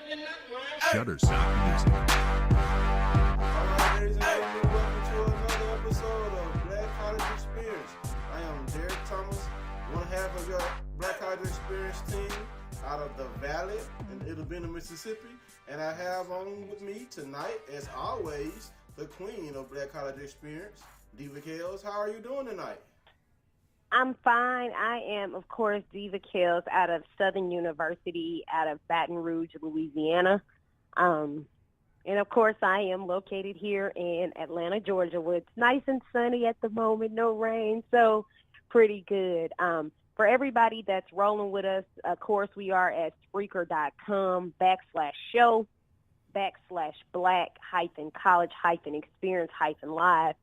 Shutter Sound Music. Alright, ladies and gentlemen, welcome to another episode of Black College Experience. I am Derek Thomas, one half of your Black College Experience team out of the Valley in Itawamba, Mississippi. And I have on with me tonight, as always, the queen of Black College Experience, Diva Kells. How are you doing tonight? I'm fine. I am, of course, Diva Kells out of Southern University, out of Baton Rouge, Louisiana. And, of course, I am located here in Atlanta, Georgia, where it's nice and sunny at the moment, no rain, so pretty good. For everybody that's rolling with us, of course, we are at Spreaker.com/show/black-college-experience-live.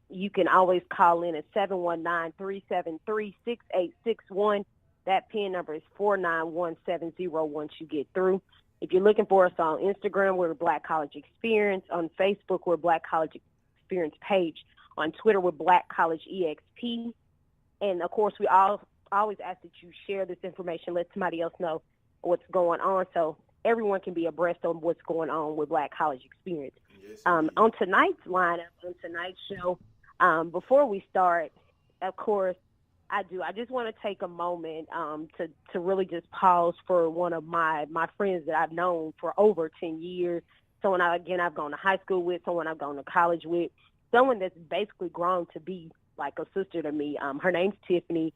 You can always call in at 719-373-6861. That PIN number is 49170 once you get through. If you're looking for us on Instagram, we're Black College Experience. On Facebook, we're Black College Experience page. On Twitter, we're Black College EXP. And, of course, we always ask that you share this information, let somebody else know what's going on so everyone can be abreast on what's going on with Black College Experience. Yes, On tonight's lineup, on tonight's show, before we start, of course, I just want to take a moment to really just pause for one of my friends that I've known for over 10 years, someone, I've gone to high school with, someone I've gone to college with, someone that's basically grown to be like a sister to me. Her name's Tiffany,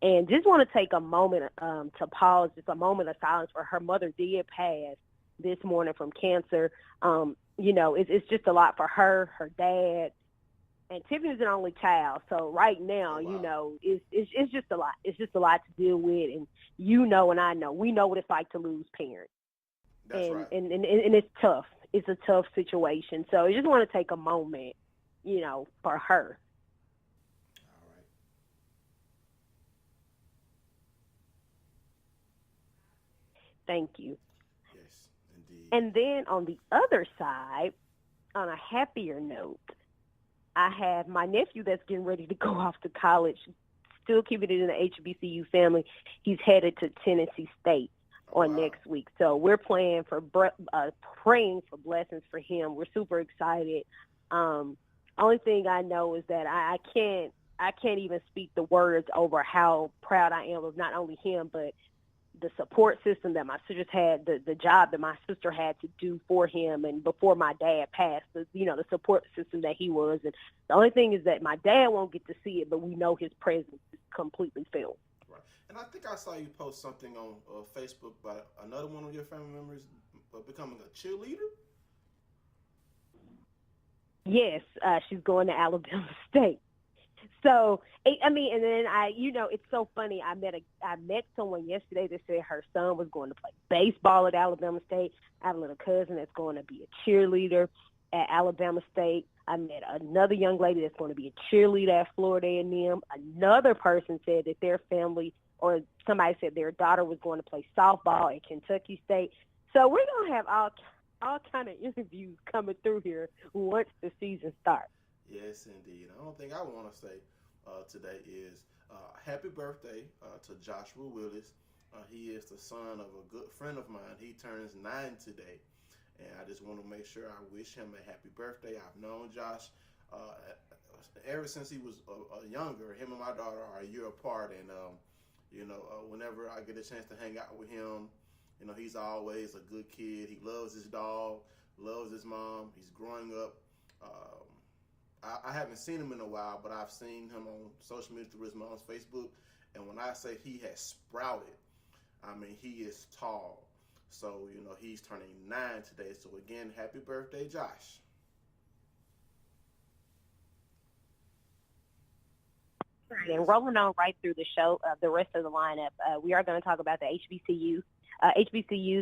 and just want to take a moment to pause, just a moment of silence for her mother did pass this morning from cancer. It's just a lot for her dad, and Tiffany's an only child. So right now, wow. It's just a lot. It's just a lot to deal with, and and I know, we know what it's like to lose parents. That's right. And it's tough. It's a tough situation. So I just want to take a moment, for her. All right. Thank you. Yes, indeed. And then on the other side, on a happier note, I have my nephew that's getting ready to go off to college, still keeping it in the HBCU family. He's headed to Tennessee State next week. So we're praying for blessings for him. We're super excited. Only thing I know is that I can't even speak the words over how proud I am of not only him, but the support system that my sisters had, the job that my sister had to do for him, and before my dad passed, the support system that he was. And the only thing is that my dad won't get to see it, but we know his presence is completely felt. Right. And I think I saw you post something on Facebook about another one of your family members becoming a cheerleader. Yes, she's going to Alabama State. So, and then it's so funny. I met someone yesterday that said her son was going to play baseball at Alabama State. I have a little cousin that's going to be a cheerleader at Alabama State. I met another young lady that's going to be a cheerleader at Florida A&M. Another person said that their family, or somebody said their daughter was going to play softball at Kentucky State. So we're going to have all kind of interviews coming through here once the season starts. Yes, indeed. The only thing I want to say today is happy birthday to Joshua Willis. He is the son of a good friend of mine. He turns 9 today, and I just want to make sure I wish him a happy birthday. I've known Josh ever since he was younger. Him and my daughter are a year apart, and whenever I get a chance to hang out with him, he's always a good kid. He loves his dog, loves his mom. He's growing up. I haven't seen him in a while, but I've seen him on social media through his mom's Facebook. And when I say he has sprouted, I mean he is tall. So, he's turning 9 today. So, again, happy birthday, Josh. Right, and rolling on right through the show, the rest of the lineup, we are going to talk about the HBCUs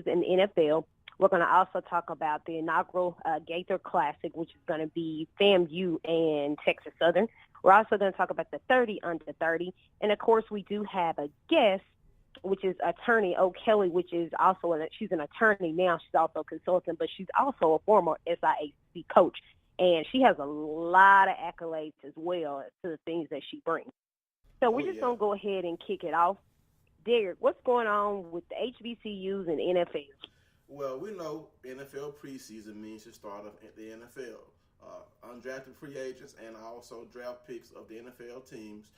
and the NFL. We're going to also talk about the inaugural Gaither Classic, which is going to be FAMU and Texas Southern. We're also going to talk about the 30 under 30. And, of course, we do have a guest, which is attorney O'Kelly, which is also she's an attorney now. She's also a consultant, but she's also a former SIAC coach. And she has a lot of accolades as well to the things that she brings. So we're just going to go ahead and kick it off. Derek, what's going on with the HBCUs and NFL? Well, we know NFL preseason means the start of the NFL. Undrafted free agents and also draft picks of the NFL teams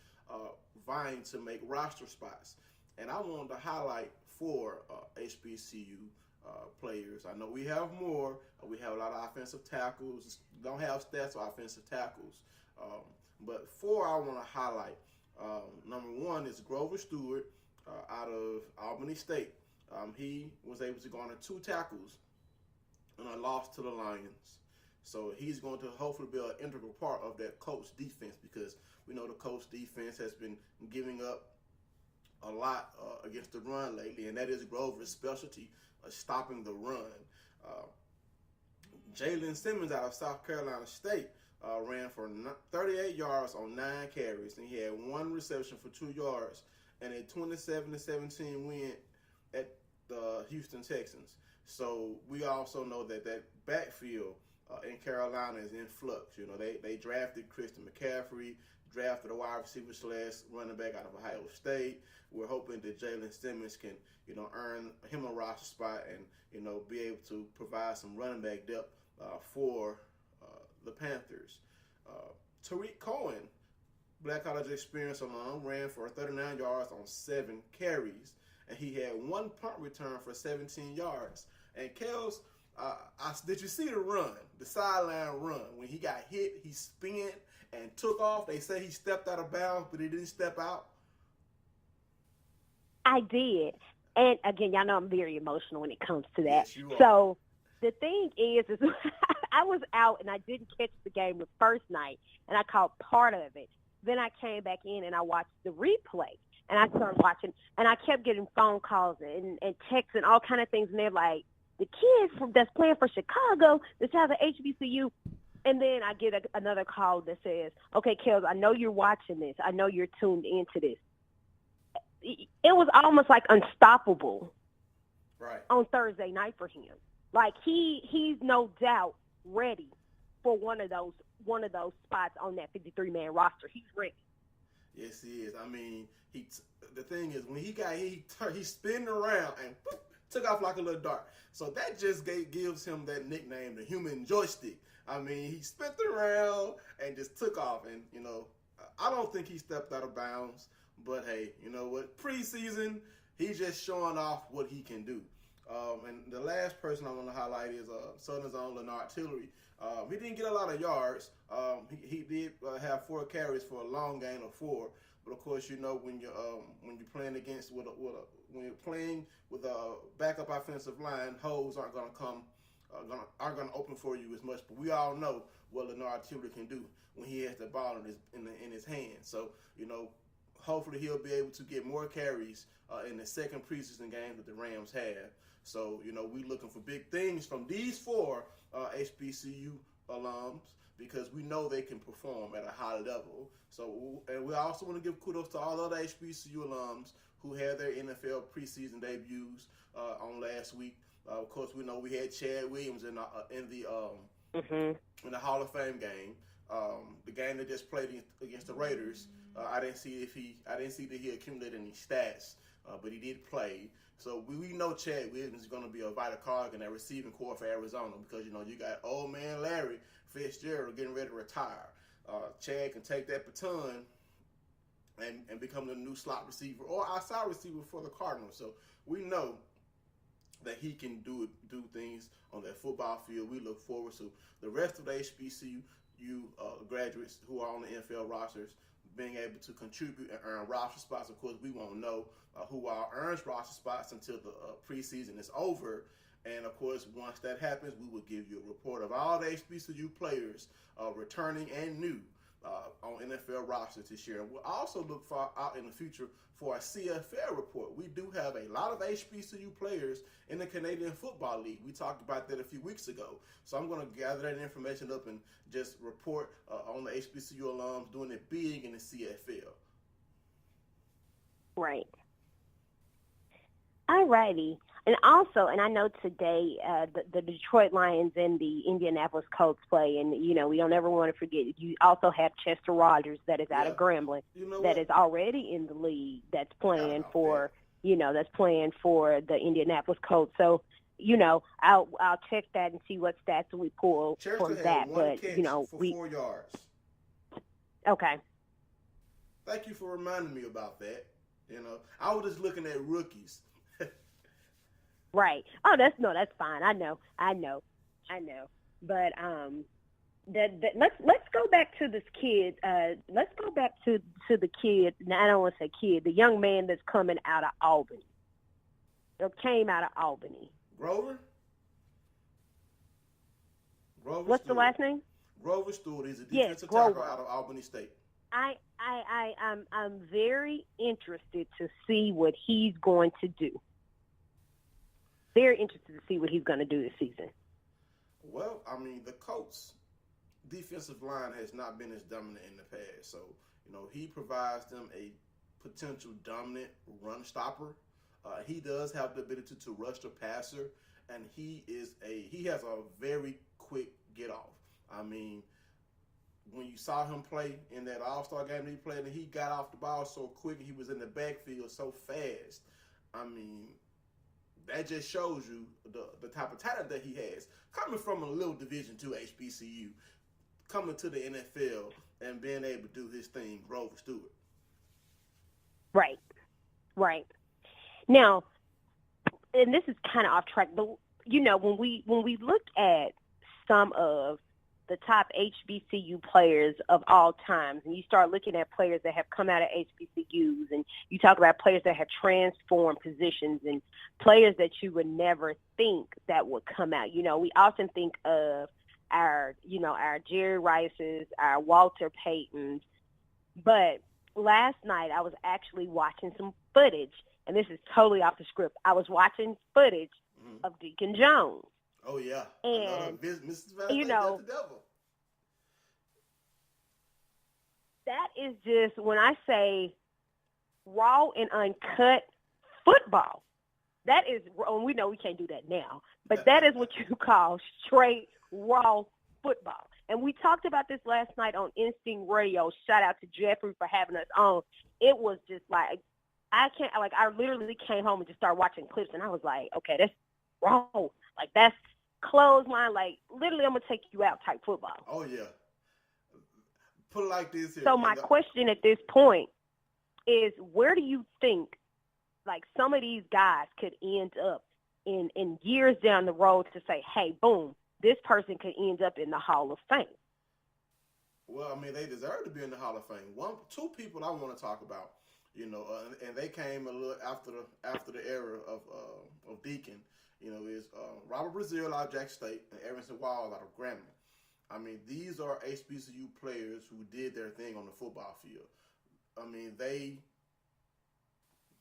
vying to make roster spots. And I wanted to highlight four HBCU players. I know we have more. We have a lot of offensive tackles. Don't have stats for offensive tackles. But four I want to highlight. Number one is Grover Stewart out of Albany State. He was able to garner 2 tackles in a loss to the Lions. So he's going to hopefully be an integral part of that Colts defense, because we know the Colts defense has been giving up a lot against the run lately, and that is Grover's specialty, stopping the run. Jalen Simmons out of South Carolina State ran for 38 yards on 9 carries, and he had 1 reception for 2 yards and a 27-17 win at the Houston Texans. So we also know that backfield in Carolina is in flux. You know, they drafted Christian McCaffrey, drafted a wide receiver / running back out of Ohio State. We're hoping that Jalen Simmons can, earn him a roster spot and, be able to provide some running back depth for the Panthers. Tariq Cohen, Black College Experience alum, ran for 39 yards on 7 carries, and he had 1 punt return for 17 yards. And Kels, did you see the run, the sideline run? When he got hit, he spun and took off. They say he stepped out of bounds, but he didn't step out. I did. And again, y'all know I'm very emotional when it comes to that. Yes, you are. So the thing is I was out and I didn't catch the game the first night, and I caught part of it. Then I came back in and I watched the replay, and I started watching, and I kept getting phone calls and texts and all kind of things, and they're like, the kid that's playing for Chicago, this has an HBCU. And then I get another call that says, okay, Kels, I know you're watching this. I know you're tuned into this. It was almost like unstoppable on Thursday night for him. Like he's no doubt ready for one of those spots on that 53-man roster. He's ready. Yes, he is. I mean, the thing is, when he got hit, he spun around and whoop, took off like a little dart. So that just gives him that nickname, the human joystick. I mean, he spun around and just took off. And, I don't think he stepped out of bounds. But, hey, you know what? Preseason, he's just showing off what he can do. And the last person I want to highlight is Southern's own Leonard Tillery. He didn't get a lot of yards. He did have 4 carries for a long gain of 4. But of course, when you're playing against when you're playing with a backup offensive line, holes aren't going to come, aren't going to open for you as much. But we all know what Leonard Tillery can do when he has the ball in his hand. So hopefully he'll be able to get more carries in the second preseason game that the Rams have. So, we're looking for big things from these 4 HBCU alums, because we know they can perform at a high level. So, and we also want to give kudos to all other HBCU alums who had their NFL preseason debuts on last week. Of course, we know we had Chad Williams in the Hall of Fame game. The game they just played against the Raiders. I didn't see that he accumulated any stats, but he did play. So we know Chad Williams is going to be a vital cog in that receiving core for Arizona, because you got old man Larry Fitzgerald getting ready to retire. Chad can take that baton and become the new slot receiver or outside receiver for the Cardinals. So we know that he can do things on that football field. We look forward to the rest of the HBCU graduates who are on the NFL rosters being able to contribute and earn roster spots. Of course, we won't know who all earns roster spots until the preseason is over. And, of course, once that happens, we will give you a report of all the HBCU players returning and new on NFL rosters this year. And we'll also look out in the future for a CFL report. We do have a lot of HBCU players in the Canadian Football League. We talked about that a few weeks ago. So I'm going to gather that information up and just report on the HBCU alums doing it big in the CFL. Right. All righty. And also, and I know today the Detroit Lions and the Indianapolis Colts play, and, we don't ever want to forget, you also have Chester Rogers that is out of Grambling, that is already in the league, that's playing for the Indianapolis Colts. So I'll check that and see what stats we pull from Chester that. had one But catch for 4 yards. Okay. Thank you for reminding me about that. I was just looking at rookies. Right. Oh, that's fine. I know. But let's go back to this kid. Let's go back to the kid. Now, I don't want to say kid. The young man that's coming out of Albany. Or came out of Albany. Grover. What's the last name? Grover Stewart is a defensive tackle out of Albany State. I'm very interested to see what he's going to do. Very interested to see what he's going to do this season. Well, I mean, the Colts' defensive line has not been as dominant in the past. So, he provides them a potential dominant run stopper. He does have the ability to rush the passer, and he has a very quick get off. I mean, when you saw him play in that All-Star game that he played, and he got off the ball so quick, he was in the backfield so fast. I mean, that just shows you the type of talent that he has. Coming from a little Division II HBCU, coming to the NFL and being able to do his thing, Grover Stewart. Right. Now, and this is kind of off track, but when we look at some of the top HBCU players of all times, and you start looking at players that have come out of HBCUs, and you talk about players that have transformed positions and players that you would never think that would come out. We often think of our Jerry Rices, our Walter Paytons, but last night I was actually watching some footage, and this is totally off the script. I was watching footage of Deacon Jones. Oh, yeah. And, Mrs. Valentine, that's the devil. That is just, when I say raw and uncut football, that is, and we know we can't do that now, but that is what you call straight raw football. And we talked about this last night on Instinct Radio. Shout out to Jeffrey for having us on. It was just like, I literally came home and just started watching clips, and I was like, okay, that's raw. Like, that's clothesline, like, literally I'm going to take you out type football. Oh, yeah. Put it like this here. So my question at this point is, where do you think, like, some of these guys could end up in years down the road to say, hey, boom, this person could end up in the Hall of Fame? Well, I mean, they deserve to be in the Hall of Fame. Two people I want to talk about, and they came a little after the era of Deacon. Is Robert Brazile out of Jack State and Emerson Wiles out of Grambling. I mean, these are HBCU players who did their thing on the football field. I mean, they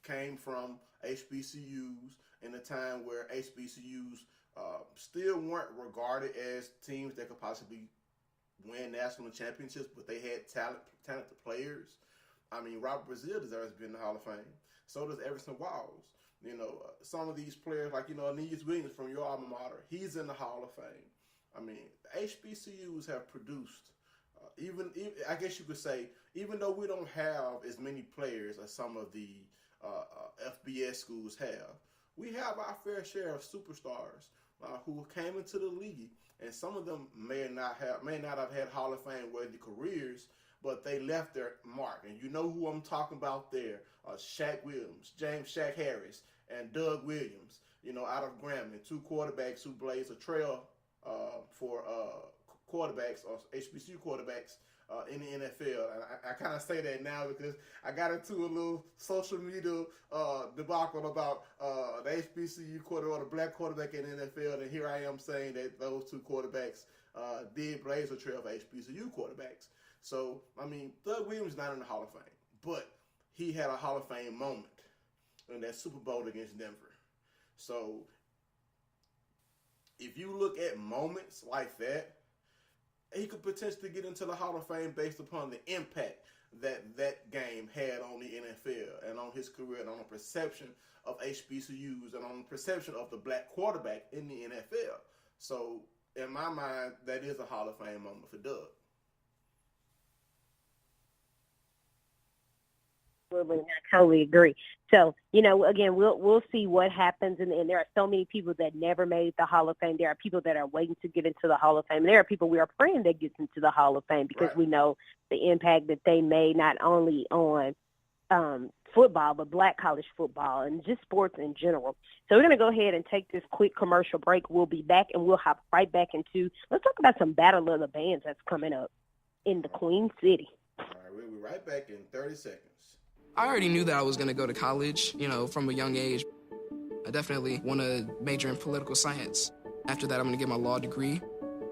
came from HBCUs in a time where HBCUs still weren't regarded as teams that could possibly win national championships, but they had talented players. I mean, Robert Brazile deserves to be in the Hall of Fame. So does Emerson Wiles. Some of these players, like, Aeneas Williams from your alma mater, he's in the Hall of Fame. I mean, HBCUs have produced, even I guess you could say, even though we don't have as many players as some of the FBS schools have, we have our fair share of superstars who came into the league, and some of them may not have had Hall of Fame worthy careers, but they left their mark. And you know who I'm talking about there. Shaq Williams, James Shaq Harris, and Doug Williams, out of Grambling, two quarterbacks who blazed a trail for quarterbacks or HBCU quarterbacks in the NFL. And I kind of say that now because I got into a little social media debacle about the HBCU quarterback or the black quarterback in the NFL, and here I am saying that those two quarterbacks did blaze a trail for HBCU quarterbacks. So, I mean, Doug Williams is not in the Hall of Fame, but he had a Hall of Fame moment in that Super Bowl against Denver. So, if you look at moments like that, he could potentially get into the Hall of Fame based upon the impact that game had on the NFL and on his career and on the perception of HBCUs and on the perception of the black quarterback in the NFL. So, in my mind, that is a Hall of Fame moment for Doug. I totally agree. So, again, we'll see what happens. And there are so many people that never made the Hall of Fame. There are people that are waiting to get into the Hall of Fame. There are people we are praying that gets into the Hall of Fame because we know the impact that they made not only on football, but Black college football and just sports in general. So we're going to go ahead and take this quick commercial break. We'll be back, and we'll hop right back into, let's talk about some Battle of the Bands that's coming up in the Queen City. All right, we'll be right back in 30 seconds. I already knew that I was going to go to college, from a young age. I definitely want to major in political science. After that, I'm going to get my law degree.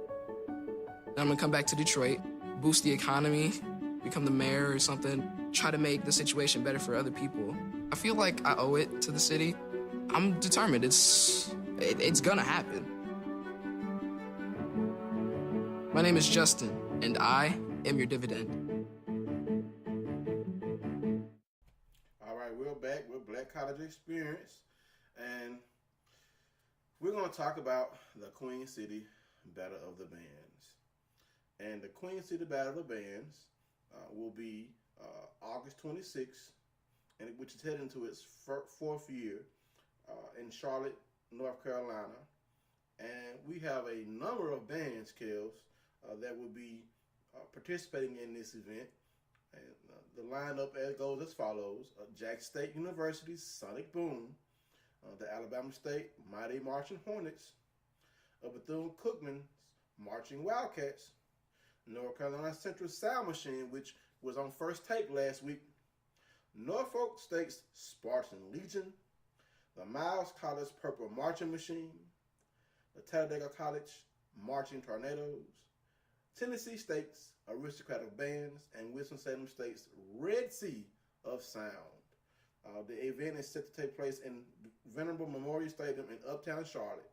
Then I'm going to come back to Detroit, boost the economy, become the mayor or something, try to make the situation better for other people. I feel like I owe it to the city. I'm determined. It's going to happen. My name is Justin, and I am your dividend. We're back with Black College Experience, and we're going to talk about the Queen City Battle of the Bands. And the Queen City Battle of the Bands will be August 26th, which is heading into its fourth year in Charlotte, North Carolina. And we have a number of bands, Kels, that will be participating in this event. And the lineup goes as follows: Jackson State University's Sonic Boom, the Alabama State Mighty Marching Hornets, Bethune-Cookman's Marching Wildcats, North Carolina Central Sound Machine, which was on First Take last week, Norfolk State's Spartan Legion, the Miles College Purple Marching Machine, the Talladega College Marching Tornadoes, Tennessee State's Aristocratic Bands, and Winston-Salem State's Red Sea of Sound. The event is set to take place in Venerable Memorial Stadium in Uptown Charlotte.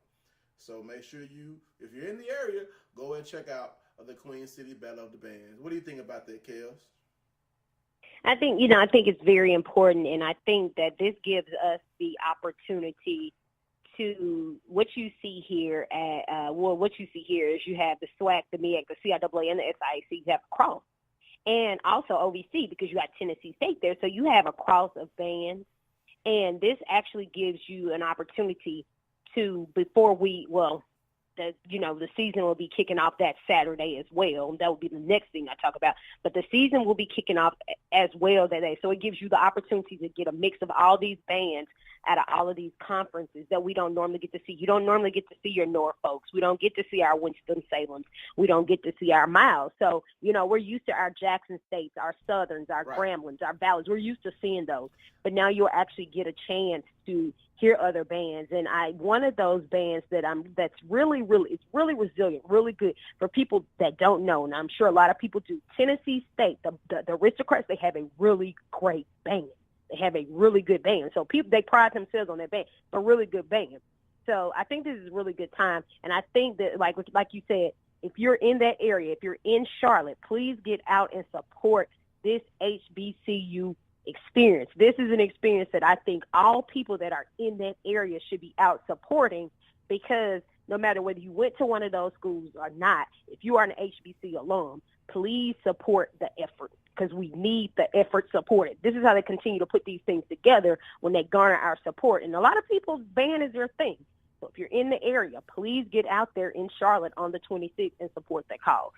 So make sure if you're in the area, go and check out the Queen City Battle of the Bands. What do you think about that, Kels? I think it's very important, and I think that this gives us the opportunity to what you see here is you have the SWAC, the MEAC, the CIAA, and the SIAC. You have a cross, and also OVC because you got Tennessee State there, so you have a cross of bands, and this actually gives you an opportunity to the season will be kicking off that Saturday as well. That will be the next thing I talk about. But the season will be kicking off as well that day. So it gives you the opportunity to get a mix of all these bands out of all of these conferences that we don't normally get to see. You don't normally get to see your Norfolks. We don't get to see our Winston-Salems. We don't get to see our Miles. So, we're used to our Jackson States, our Southerns, our Gramblins, our Valleys. We're used to seeing those. But now you'll actually get a chance to hear other bands. And one of those bands that's really resilient, really good for people that don't know, and I'm sure a lot of people do. Tennessee State, the Aristocrats, they have a really great band. They have a really good band. So they pride themselves on their band, a really good band. So I think this is a really good time. And I think that, like you said, if you're in that area, if you're in Charlotte, please get out and support this HBCU experience. This is an experience that I think all people that are in that area should be out supporting, because no matter whether you went to one of those schools or not, if you are an HBC alum, please support the effort, because we need the effort supported. This is how they continue to put these things together, when they garner our support. And a lot of people's band is their thing. So if you're in the area, please get out there in Charlotte on the 26th and support that cause.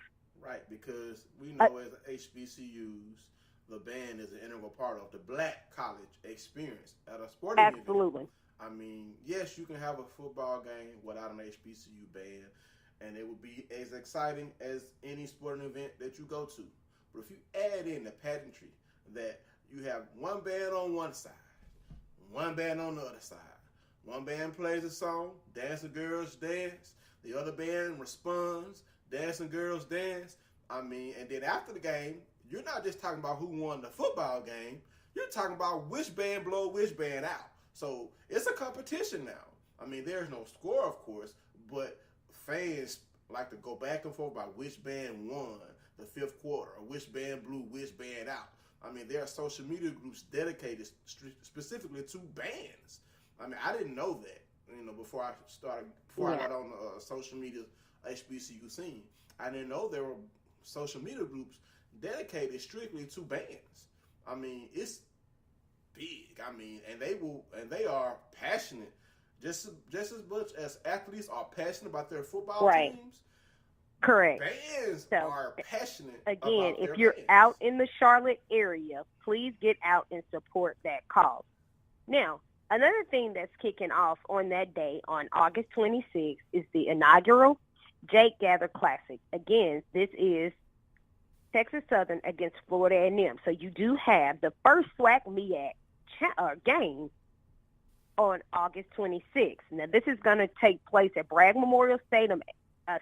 Right, because we know as HBCUs, the band is an integral part of the Black college experience at a sporting event. Absolutely. I mean, yes, you can have a football game without an HBCU band, and it would be as exciting as any sporting event that you go to. But if you add in the pageantry that you have one band on one side, one band on the other side, one band plays a song, dancing girls dance, the other band responds, dancing girls dance. I mean, and then after the game, you're not just talking about who won the football game. You're talking about which band blow which band out. So it's a competition now. I mean, there's no score, of course, but fans like to go back and forth about which band won the fifth quarter or which band blew which band out. I mean, there are social media groups dedicated specifically to bands. I mean, I didn't know that, before I got on the social media HBCU scene. I didn't know there were social media groups dedicated strictly to bands. I mean, it's big. I mean, and they are passionate, just as much as athletes are passionate about their football teams. Correct. Fans are passionate. Again, about their if you're fans. out in the Charlotte area, please get out and support that cause. Now, another thing that's kicking off on that day, on August 26th, is the inaugural Jake Gather Classic. Again, this is Texas Southern against Florida A&M. So you do have the first SWAC MEAC game on August 26th. Now, this is going to take place at Bragg Memorial Stadium at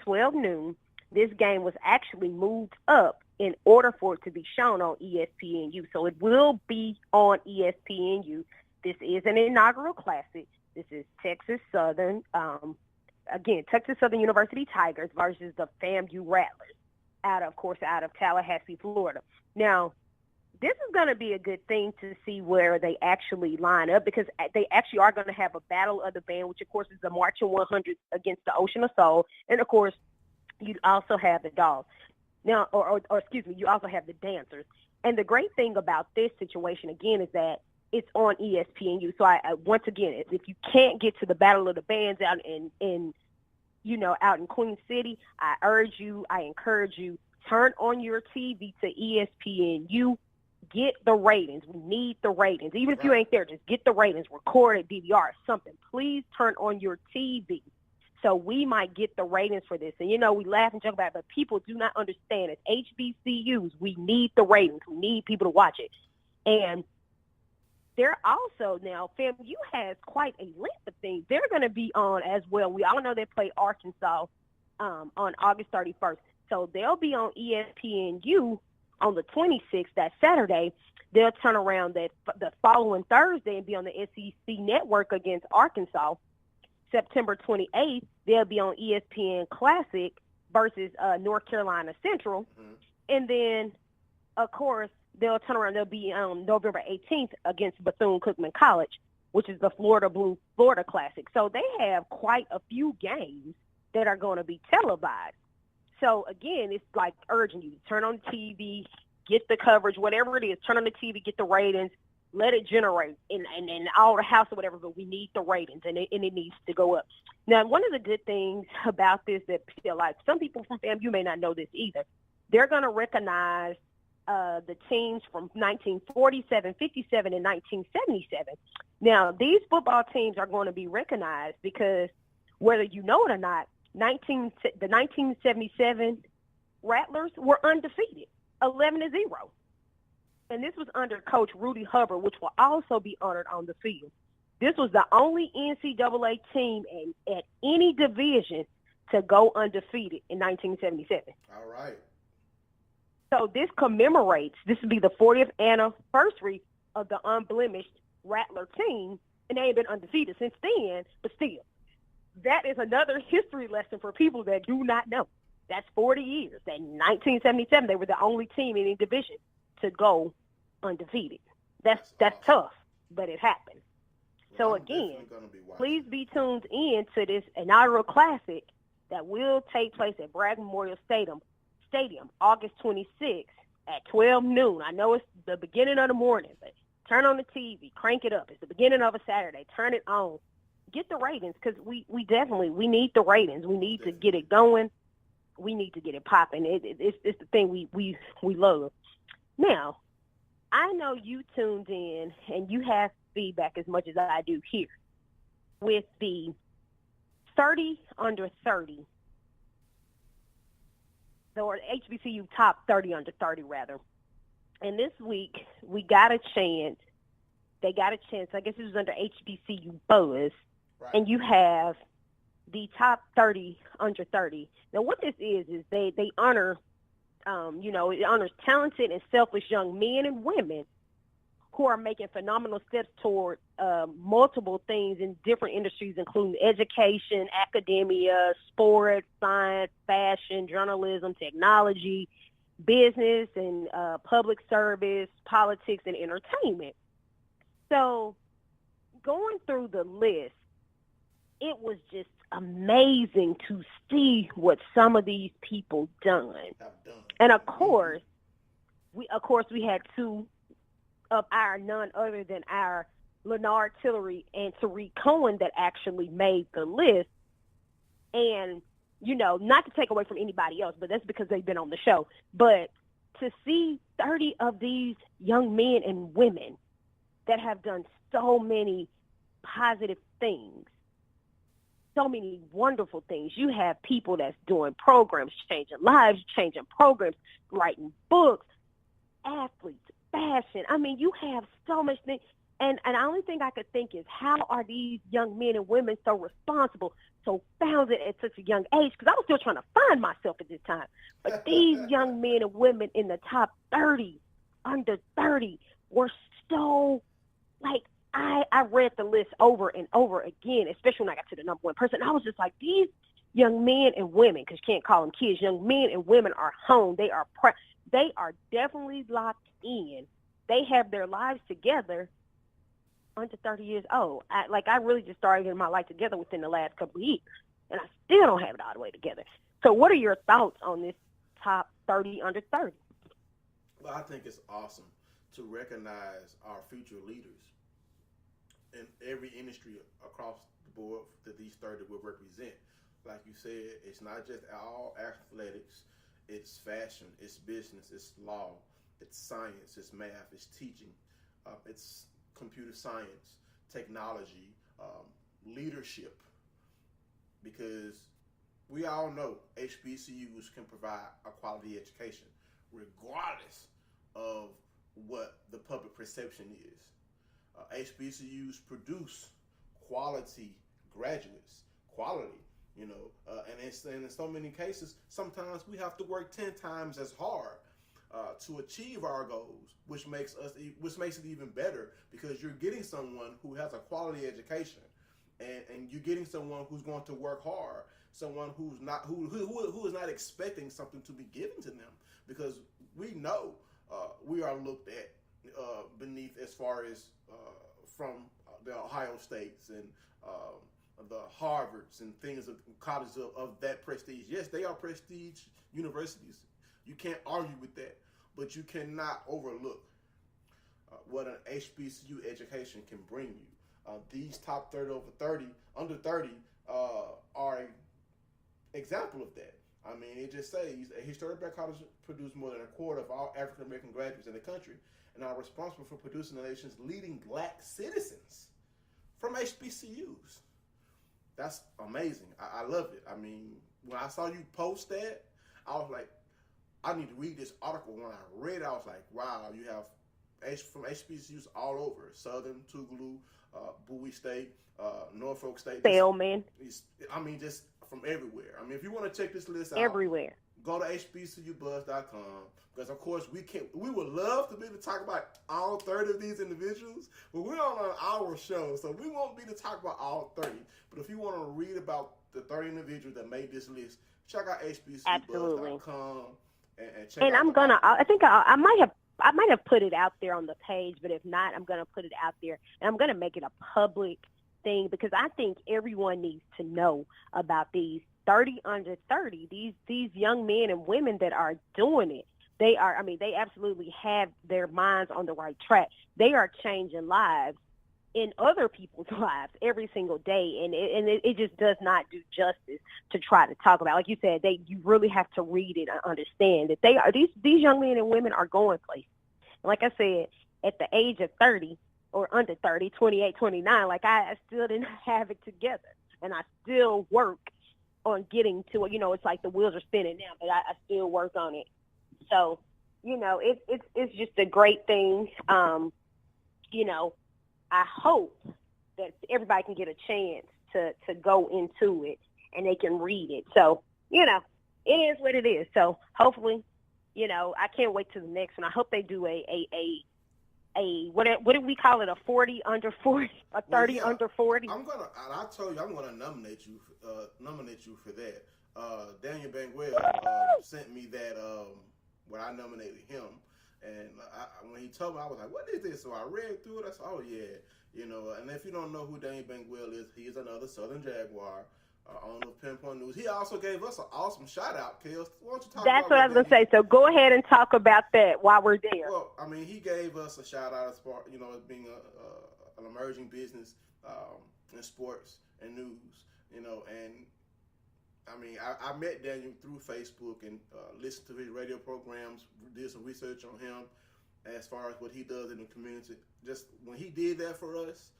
12 noon. This game was actually moved up in order for it to be shown on ESPNU. So it will be on ESPNU. This is an inaugural classic. This is Texas Southern, Texas Southern University Tigers versus the FAMU Rattlers out of Tallahassee, Florida. Now, this is going to be a good thing to see where they actually line up, because they actually are going to have a battle of the band, which, of course, is the Marching 100 against the Ocean of Soul. And, of course, you also have the Dogs. Now, you also have the Dancers. And the great thing about this situation, again, is that it's on ESPNU. So, once again, if you can't get to the Battle of the Bands out in Queen City, I encourage you, turn on your TV to ESPNU. Get the ratings. We need the ratings. Even if you ain't there, just get the ratings. Record it, DVR, something. Please turn on your TV so we might get the ratings for this. And, we laugh and joke about it, but people do not understand it. HBCUs, we need the ratings. We need people to watch it. And they're also now, FAMU has quite a list of things they're going to be on as well. We all know they play Arkansas on August 31st. So they'll be on ESPNU on the 26th, that Saturday. They'll turn around the following Thursday and be on the SEC Network against Arkansas. September 28th, they'll be on ESPN Classic versus North Carolina Central. Mm-hmm. And then, of course, they'll turn around. They'll be on November 18th against Bethune-Cookman College, which is the Florida Blue Florida Classic. So they have quite a few games that are going to be televised. So, again, it's like urging you to turn on the TV, get the coverage, whatever it is, turn on the TV, get the ratings, let it generate in all the house or whatever, but we need the ratings, and it needs to go up. Now, one of the good things about this that some people from FAMU may not know this either, they're going to recognize the teams from 1947, 57, and 1977. Now, these football teams are going to be recognized because whether you know it or not, the 1977 Rattlers were undefeated, 11-0. And this was under Coach Rudy Hubbard, which will also be honored on the field. This was the only NCAA team at any division to go undefeated in 1977. All right. So this will be the 40th anniversary of the unblemished Rattler team, and they ain't been undefeated since then, but still. That is another history lesson for people that do not know. That's 40 years. In 1977, they were the only team in any division to go undefeated. That's tough, but it happened. So again, please be tuned in to this inaugural classic that will take place at Bragg Memorial Stadium, August 26th at 12 noon. I know it's the beginning of the morning, but turn on the TV, crank it up. It's the beginning of a Saturday. Turn it on. Get the ratings, because we need the ratings. We need to get it going. We need to get it popping. It's the thing we love. Now, I know you tuned in and you have feedback as much as I do here with the 30 under 30, or HBCU top 30 under 30 rather. And this week they got a chance, I guess it was under HBCU Buzz. Right. And you have the top 30 under 30. Now, what this is they honor, it honors talented and selfless young men and women who are making phenomenal steps toward multiple things in different industries, including education, academia, sport, science, fashion, journalism, technology, business, and public service, politics, and entertainment. So going through the list, it was just amazing to see what some of these people done. And of course we had two of our none other than our Leonard Tillery and Tariq Cohen that actually made the list. And, you know, not to take away from anybody else, but that's because they've been on the show. But to see 30 of these young men and women that have done so many positive things, so many wonderful things. You have people that's doing programs, changing lives, changing programs, writing books, athletes, fashion. I mean, you have so much things. And the only thing I could think is, how are these young men and women so responsible, so founded at such a young age? Because I was still trying to find myself at this time. But these young men and women in the top 30, under 30, were so, like, I read the list over and over again, especially when I got to the number one person. I was just like, these young men and women, because you can't call them kids, young men and women are home. They are definitely locked in. They have their lives together under 30 years old. I really just started getting my life together within the last couple of years, and I still don't have it all the way together. So what are your thoughts on this top 30 under 30? Well, I think it's awesome to recognize our future leaders in every industry across the board that these 30 will represent. Like you said, it's not just all athletics, it's fashion, it's business, it's law, it's science, it's math, it's teaching, it's computer science, technology, leadership, because we all know HBCUs can provide a quality education regardless of what the public perception is. HBCUs produce quality graduates, and in so many cases, sometimes we have to work 10 times as hard to achieve our goals, which makes it even better, because you're getting someone who has a quality education, and you're getting someone who's going to work hard, someone who is not expecting something to be given to them, because we know we are looked at beneath as far as from the Ohio States and the Harvards and things of colleges of that prestige. Yes, they are prestige universities. You can't argue with that, but you cannot overlook what an HBCU education can bring you. These top 30 under 30 are an example of that. I mean, it just says a historic black college produced more than a quarter of all African American graduates in the country and are responsible for producing the nation's leading black citizens from HBCUs. That's amazing. I love it. I mean, when I saw you post that, I was like, I need to read this article. When I read it, I was like, wow, you have from HBCUs all over. Southern, Tougaloo, Bowie State, Norfolk State. Spelman. Just from everywhere. I mean, if you want to check this list out, everywhere, go to hbcubuzz.com, because of course we would love to be able to talk about all 30 of these individuals, but we're on an hour show, so we won't be able to talk about all 30. But if you want to read about the 30 individuals that made this list, check out hbcubuzz.com and check out. And I think I might have put it out there on the page, but if not, I'm gonna put it out there, and I'm gonna make it a public thing, because I think everyone needs to know about these 30 under 30, these young men and women that are doing it. They absolutely have their minds on the right track. They are changing lives in other people's lives every single day, and it just does not do justice to try to talk about. Like you said, you really have to read it and understand that these young men and women are going places. And like I said, at the age of 30 or under 30, 28, 29, like I still didn't have it together, and I still work on getting to it. It's like the wheels are spinning now, but I still work on it. So, it's just a great thing. I hope that everybody can get a chance to go into it and they can read it. So, it is what it is. So hopefully, I can't wait to the next one. I hope they do a what do we call it? A 40 under 40, a 30 under 40. I told you I'm gonna nominate you for that. Daniel Banguel sent me that when I nominated him, and when he told me, I was like, what is this? So I read through it. I said, oh yeah, And if you don't know who Daniel Banguel is, he is another Southern Jaguar. on the Pinpoint News. He also gave us an awesome shout out, Kels. Why don't you talk That's about what I was going to say. So go ahead and talk about that while we're there. Well, I mean, he gave us a shout out as far, as being an emerging business in sports and news, and I mean, I met Daniel through Facebook and listened to his radio programs, did some research on him as far as what he does in the community. Just when he did that for us,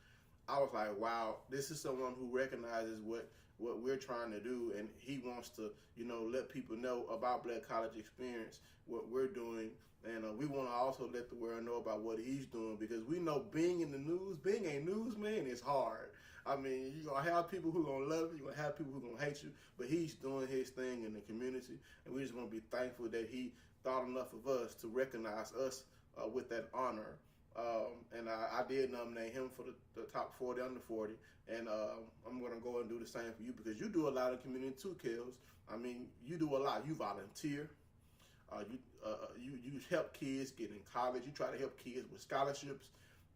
I was like, wow, this is someone who recognizes what we're trying to do, and he wants to, let people know about Black College Experience, what we're doing, and we want to also let the world know about what he's doing, because we know being in the news, being a newsman is hard. I mean, you're going to have people who are going to love you, you're going to have people who are going to hate you, but he's doing his thing in the community, and we just want to be thankful that he thought enough of us to recognize us with that honor. And I did nominate him for the top 40 under 40, and I'm going to go and do the same for you, because you do a lot of community too, Kels. I mean, you do a lot. You volunteer. You help kids get in college. You try to help kids with scholarships.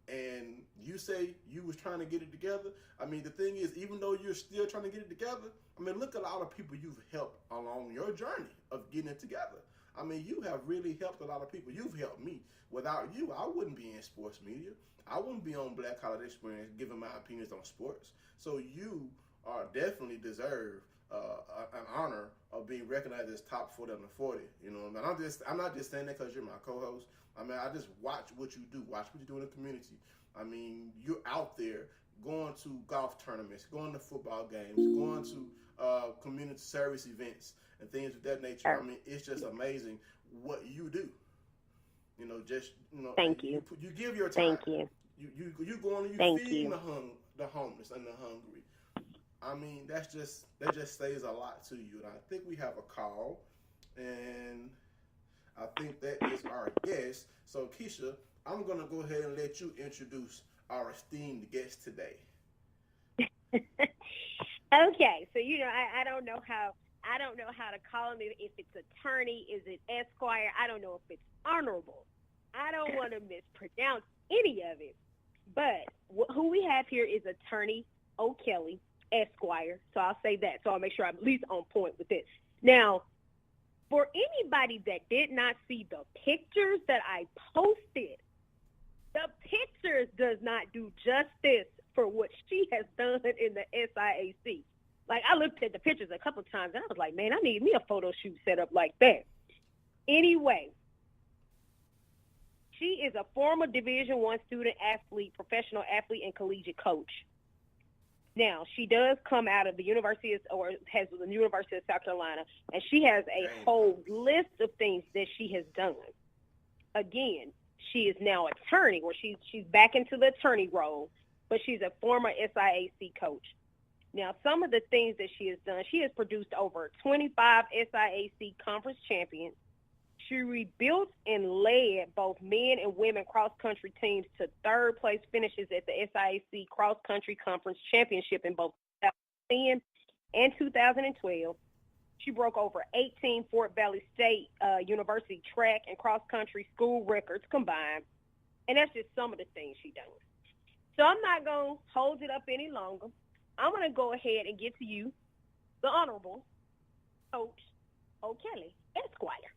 And you say you was trying to get it together. I mean, the thing is, even though you're still trying to get it together, I mean, look at a lot of people you've helped along your journey of getting it together. I mean, you have really helped a lot of people. You've helped me. Without you, I wouldn't be in sports media. I wouldn't be on Black College Experience giving my opinions on sports. So you definitely deserve an honor of being recognized as top 40 under 40. You know, and I'm not just saying that because you're my co-host. I mean, I just watch what you do. Watch what you do in the community. I mean, you're out there going to golf tournaments, going to football games, going to community service events and things of that nature. I mean, it's just amazing what you do. Thank you. You give your time. Thank you. You go on and you feed the homeless and the hungry. I mean, that just says a lot to you. And I think we have a call, and I think that is our guest. So, Keisha, I'm gonna go ahead and let you introduce our esteemed guest today. Okay, so I don't know how to call him. If it's attorney, is it Esquire? I don't know if it's honorable. I don't want to mispronounce any of it. But who we have here is attorney O'Kelly, Esquire. So I'll say that. So I'll make sure I'm at least on point with this. Now, for anybody that did not see the pictures that I posted, the pictures does not do justice for what she has done in the SIAC. Like, I looked at the pictures a couple of times, and I was like, man, I need me a photo shoot set up like that. Anyway, she is a former Division I student athlete, professional athlete, and collegiate coach. Now, she does come out of the University of South Carolina, and she has a whole list of things that she has done. Again, she is now attorney, or she's back into the attorney role, but she's a former SIAC coach. Now, some of the things that she has done, she has produced over 25 SIAC conference champions. She rebuilt and led both men and women cross-country teams to third-place finishes at the SIAC Cross-Country Conference Championship in both 2010 and 2012. She broke over 18 Fort Valley State University track and cross-country school records combined. And that's just some of the things she done. So I'm not going to hold it up any longer. I'm going to go ahead and get to you, the Honorable Coach O'Kelly, Esquire.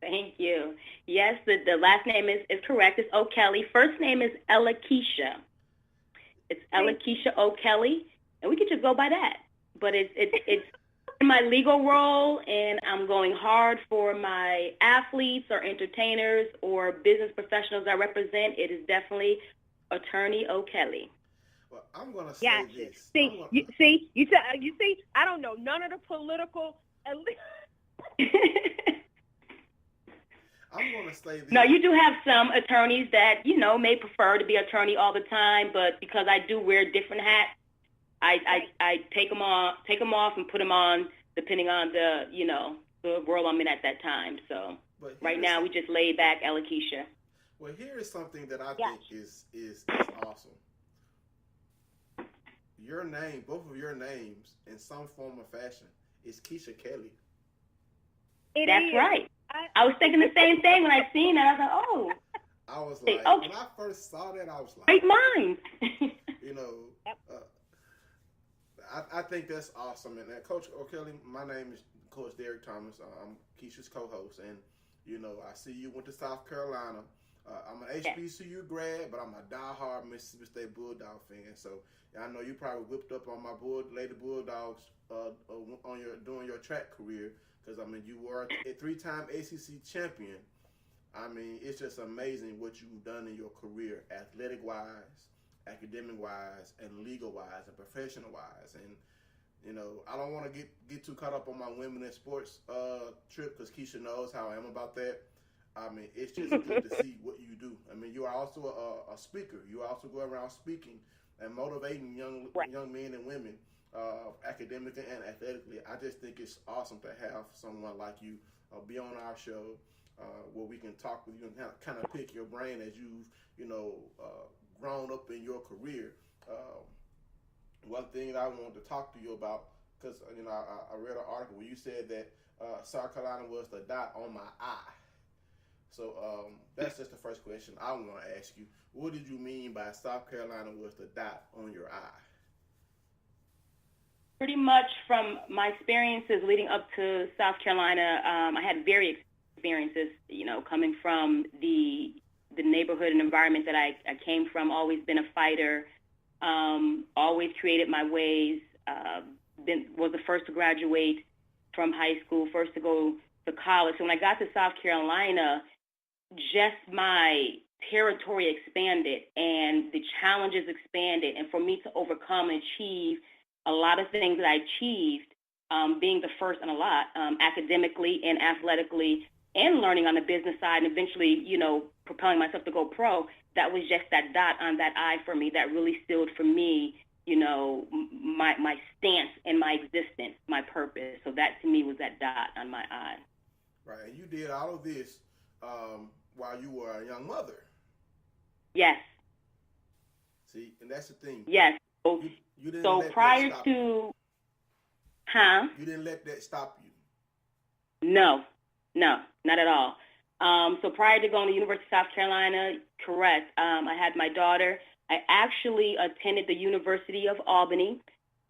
Thank you. Yes, the last name is correct. It's O'Kelly. First name is EllaKisha. It's EllaKisha O'Kelly, and we could just go by that. But it's in my legal role, and I'm going hard for my athletes or entertainers or business professionals I represent. It is definitely Attorney O'Kelly. Well, I'm going to say this. You see, I don't know none of the political. I'm going to say this. No, you do have some attorneys that, may prefer to be attorney all the time, but because I do wear different hats, I take them off and put them on depending on the world I'm in at that time. So right now we just lay back, EllaKisha. Well, here is something that I think is awesome. Your name, both of your names, in some form or fashion, is Keisha Kelly. That's right. I was thinking the same thing when I seen that. I was like, oh. I was like, when I first saw that, I was like, great minds. I think that's awesome. And Coach O'Kelly, my name is Coach Derek Thomas. I'm Keisha's co-host, and I see you went to South Carolina. I'm an HBCU grad, but I'm a diehard Mississippi State Bulldog fan. So I know you probably whipped up on my Lady Bulldogs during your track career, because you were a 3-time ACC champion. It's just amazing what you've done in your career, athletic-wise, academic-wise, and legal-wise, and professional-wise. And I don't want to get too caught up on my women in sports trip, because Keisha knows how I am about that. It's just good to see what you do. You are also a speaker. You also go around speaking and motivating young men and women, academically and athletically. I just think it's awesome to have someone like you be on our show, where we can talk with you and kind of pick your brain as you've grown up in your career. One thing that I wanted to talk to you about, because I read an article where you said that South Carolina was the dot on my I. So that's just the first question I want to ask you. What did you mean by South Carolina was the dot on your I? Pretty much from my experiences leading up to South Carolina, I had various experiences, coming from the neighborhood and environment that I came from. Always been a fighter, always created my ways, was the first to graduate from high school, first to go to college. So when I got to South Carolina, just my territory expanded and the challenges expanded. And for me to overcome and achieve a lot of things that I achieved, being the first in a lot, academically and athletically, and learning on the business side, and eventually, propelling myself to go pro, that was just that dot on that I for me that really sealed for me, my stance and my existence, my purpose. So that to me was that dot on my I. Right, and you did all of this while you were a young mother. Yes. See, and that's the thing. Yes. You didn't so let prior that stop to, you. You didn't let that stop you. No, not at all. So prior to going to the University of South Carolina, correct, I had my daughter. I actually attended the University of Albany.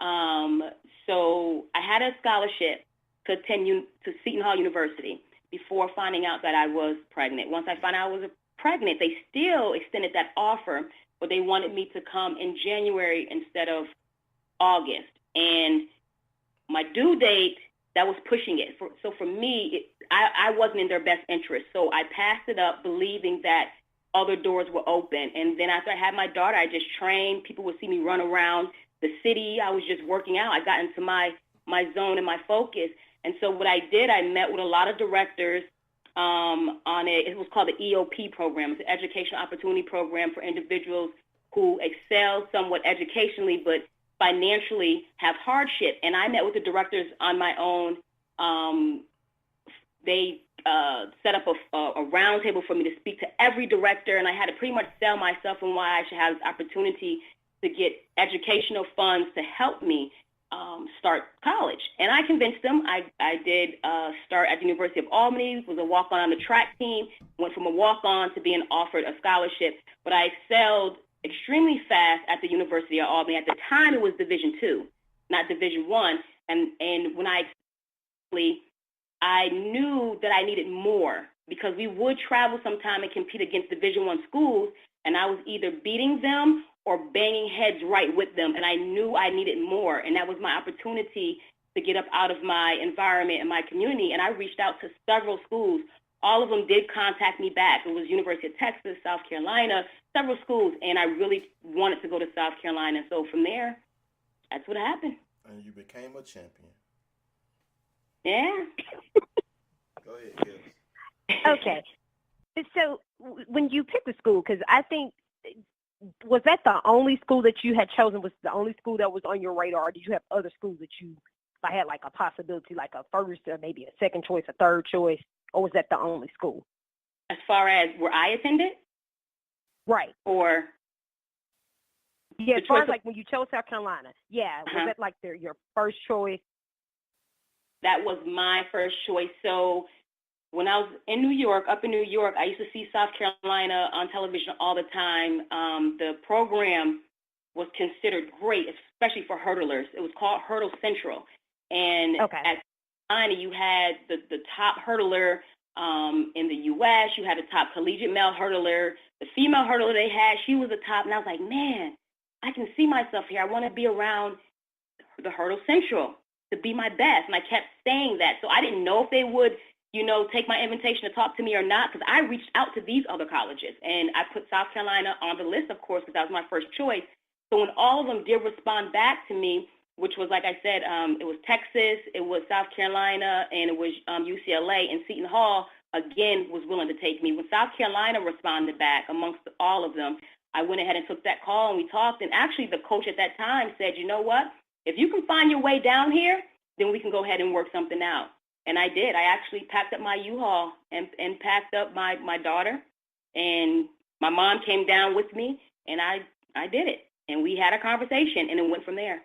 So I had a scholarship to attend to Seton Hall University before finding out that I was pregnant. Once I found out I was pregnant, they still extended that offer, but they wanted me to come in January instead of August. And my due date, that was pushing it. So for me, I wasn't in their best interest. So I passed it up believing that other doors were open. And then after I had my daughter, I just trained. People would see me run around the city. I was just working out. I got into my zone and my focus. And so what I did, I met with a lot of directors it was called the EOP program. It's an educational opportunity program for individuals who excel somewhat educationally, but financially have hardship. And I met with the directors on my own. They set up a round table for me to speak to every director, and I had to pretty much sell myself and why I should have this opportunity to get educational funds to help me start college. And I convinced them. I did start at the University of Albany, was a walk-on on the track team, went from a walk-on to being offered a scholarship, but I excelled extremely fast at the University of Albany. At the time, it was Division II, not Division I. And when I knew that I needed more, because we would travel sometime and compete against Division I schools, and I was either beating them or banging heads right with them, and I knew I needed more, and that was my opportunity to get up out of my environment and my community, and I reached out to several schools. All of them did contact me back. It was University of Texas, South Carolina, several schools, and I really wanted to go to South Carolina. So from there, that's what happened. And you became a champion. Yeah. Go ahead, Kelly. Okay. So when you picked the school, because I think, was that the only school that you had chosen? Was the only school that was on your radar? Or did you have other schools that you had like a possibility, like a first or maybe a second choice, a third choice? Or was that the only school? As far as where I attended? Right. Or? Yeah, as far as like when you chose South Carolina. Yeah. Was that like your first choice? That was my first choice. So when I was in New York, up in New York, I used to see South Carolina on television all the time. The program was considered great, especially for hurdlers. It was called Hurdle Central. And at Carolina, you had the top hurdler in the U.S. You had the top collegiate male hurdler. The female hurdler they had, she was the top. And I was like, man, I can see myself here. I want to be around the Hurdle Central to be my best. And I kept saying that. So I didn't know if they would, take my invitation to talk to me or not, because I reached out to these other colleges. And I put South Carolina on the list, of course, because that was my first choice. So when all of them did respond back to me, which was, like I said, it was Texas, it was South Carolina, and it was UCLA, and Seton Hall, again, was willing to take me. When South Carolina responded back amongst all of them, I went ahead and took that call, and we talked. And actually, the coach at that time said, you know what? If you can find your way down here, then we can go ahead and work something out. And I did. I actually packed up my U-Haul and packed up my daughter, and my mom came down with me, and I did it. And we had a conversation, and it went from there.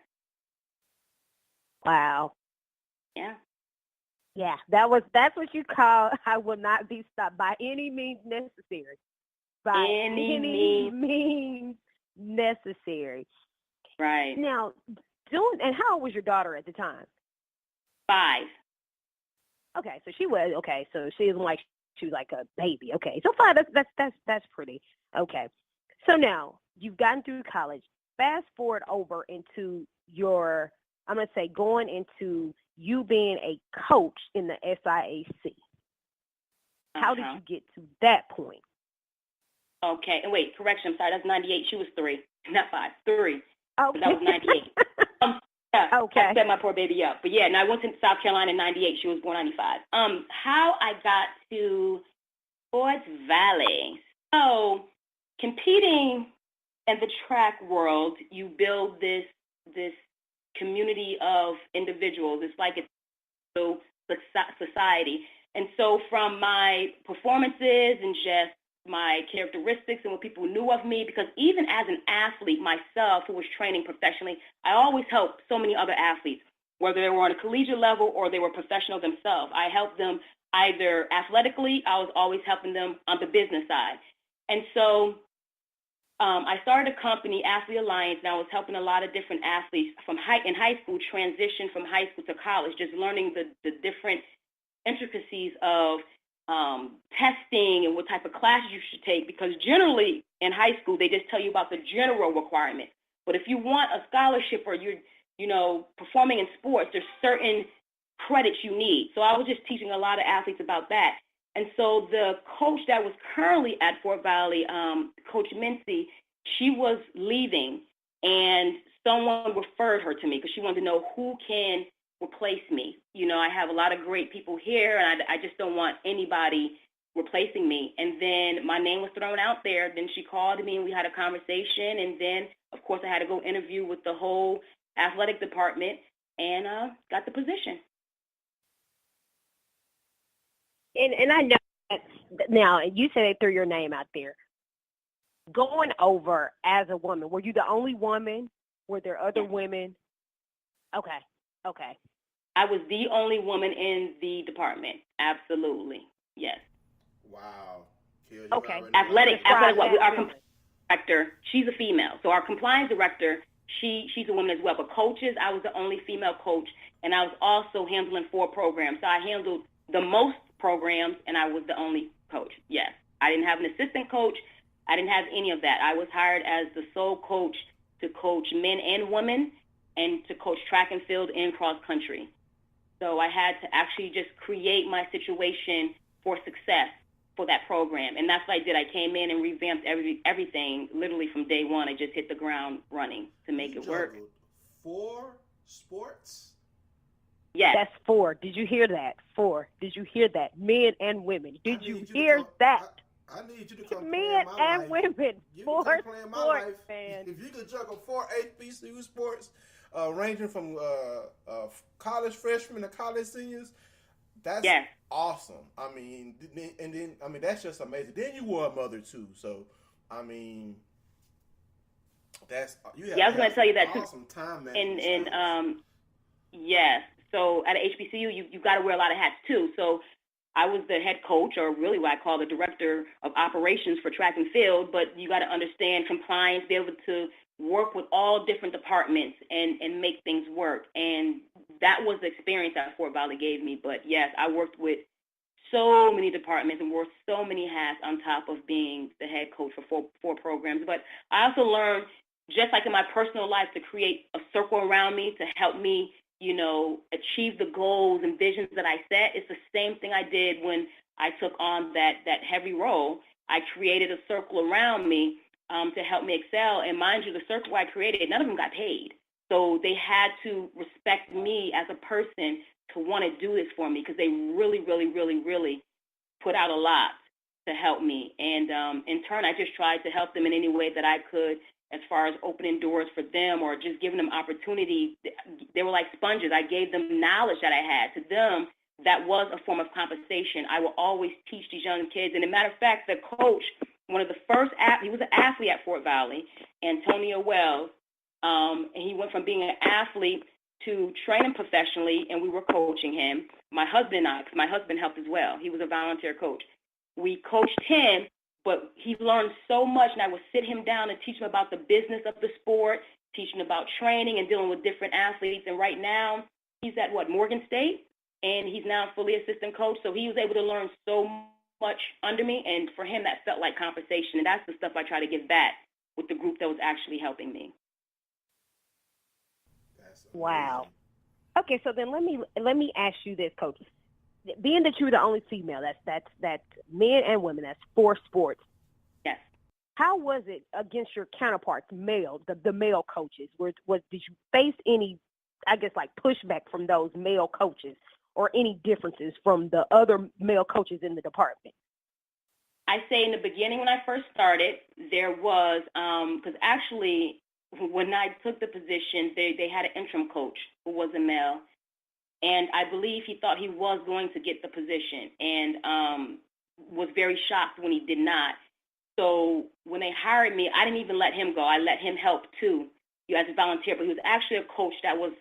Wow. Yeah. Yeah, that's what you call I will not be stopped by any means necessary. By any means necessary. Right. Now, and how old was your daughter at the time? 5. Okay, so she was so she isn't like she was like a baby. Okay, so 5. That's pretty. Okay, so now you've gotten through college. Fast forward over into your, I'm gonna say, going into you being a coach in the SIAC. How did you get to that point? Okay, and wait, correction. I'm sorry, that's 98. She was 3, not 5. 3. Okay. That was 98. Yeah, okay. I set my poor baby up. But yeah, and I went to South Carolina in 98. She was born 95. How I got to Sports Valley. So competing in the track world, you build this community of individuals. It's like a society. And so from my performances and just my characteristics and what people knew of me, because even as an athlete myself who was training professionally, I always helped so many other athletes, whether they were on a collegiate level or they were professional themselves. I helped them either athletically, I was always helping them on the business side. And so I started a company, Athlete Alliance, and I was helping a lot of different athletes in high school transition from high school to college, just learning the different intricacies of testing and what type of classes you should take, because generally in high school they just tell you about the general requirement. But if you want a scholarship or you're performing in sports, there's certain credits you need. So I was just teaching a lot of athletes about that. And so the coach that was currently at Fort Valley, Coach Mincy, she was leaving, and someone referred her to me because she wanted to know who can replace me. I have a lot of great people here, and I just don't want anybody replacing me. And then my name was thrown out there. Then she called me, and we had a conversation. And then, of course, I had to go interview with the whole athletic department and got the position. And I know that now, you said they threw your name out there. Going over as a woman, were you the only woman? Were there other women? Okay. I was the only woman in the department. Absolutely. Yes. Wow. Okay. Athletic. Our compliance director, she's a female. So our compliance director, she's a woman as well. But coaches, I was the only female coach, and I was also handling 4 programs. So I handled the most programs, and I was the only coach. Yes. I didn't have an assistant coach. I didn't have any of that. I was hired as the sole coach to coach men and women and to coach track and field and cross country. So I had to actually just create my situation for success for that program. And that's what I did. I came in and revamped everything literally from day one. I just hit the ground running to make it work. 4 sports? Yes. That's 4. Did you hear that? 4. Did you hear that? Men and women. Did you hear that? I need you to come men play in my and life. women. You 4 can play in my sports, life. man. If you could juggle 4 HBCU sports, ranging from college freshmen to college seniors, that's awesome. I mean, that's just amazing. Then you were a mother too, so I mean, that's I was going to tell you that awesome too. Time and yes. So at a HBCU, you got to wear a lot of hats too. So I was the head coach, or really what I call the director of operations for track and field, but you got to understand compliance, be able to work with all different departments and make things work. And that was the experience that Fort Valley gave me. But yes, I worked with so many departments and wore so many hats on top of being the head coach for four programs. But I also learned, just like in my personal life, to create a circle around me to help me, achieve the goals and visions that I set. It's the same thing I did when I took on that heavy role. I created a circle around me to help me excel. And mind you, the circle I created, none of them got paid. So they had to respect me as a person to want to do this for me, because they really, really, really, really put out a lot to help me. And in turn, I just tried to help them in any way that I could, as far as opening doors for them or just giving them opportunity. They were like sponges. I gave them knowledge that I had. To them, that was a form of compensation. I will always teach these young kids. And as a matter of fact, the coach, one of the first, he was an athlete at Fort Valley, Antonio Wells, and he went from being an athlete to training professionally, and we were coaching him. My husband and I, because my husband helped as well. He was a volunteer coach. We coached him, but he learned so much, and I would sit him down and teach him about the business of the sport, teach him about training and dealing with different athletes. And right now, he's at Morgan State, and he's now fully assistant coach. So he was able to learn so much under me, and for him, that felt like compensation. And that's the stuff I try to give back with the group that was actually helping me. Wow. Okay, so then let me ask you this, Coach. Being that you're the only female, that's men and women, that's 4 sports. Yes. How was it against your counterparts, male, the male coaches? Did you face any, I guess, like pushback from those male coaches, or any differences from the other male coaches in the department? I say in the beginning when I first started, there was, because actually when I took the position, they had an interim coach who was a male. And I believe he thought he was going to get the position, and was very shocked when he did not. So when they hired me, I didn't even let him go. I let him help too, as a volunteer. But he was actually a coach that was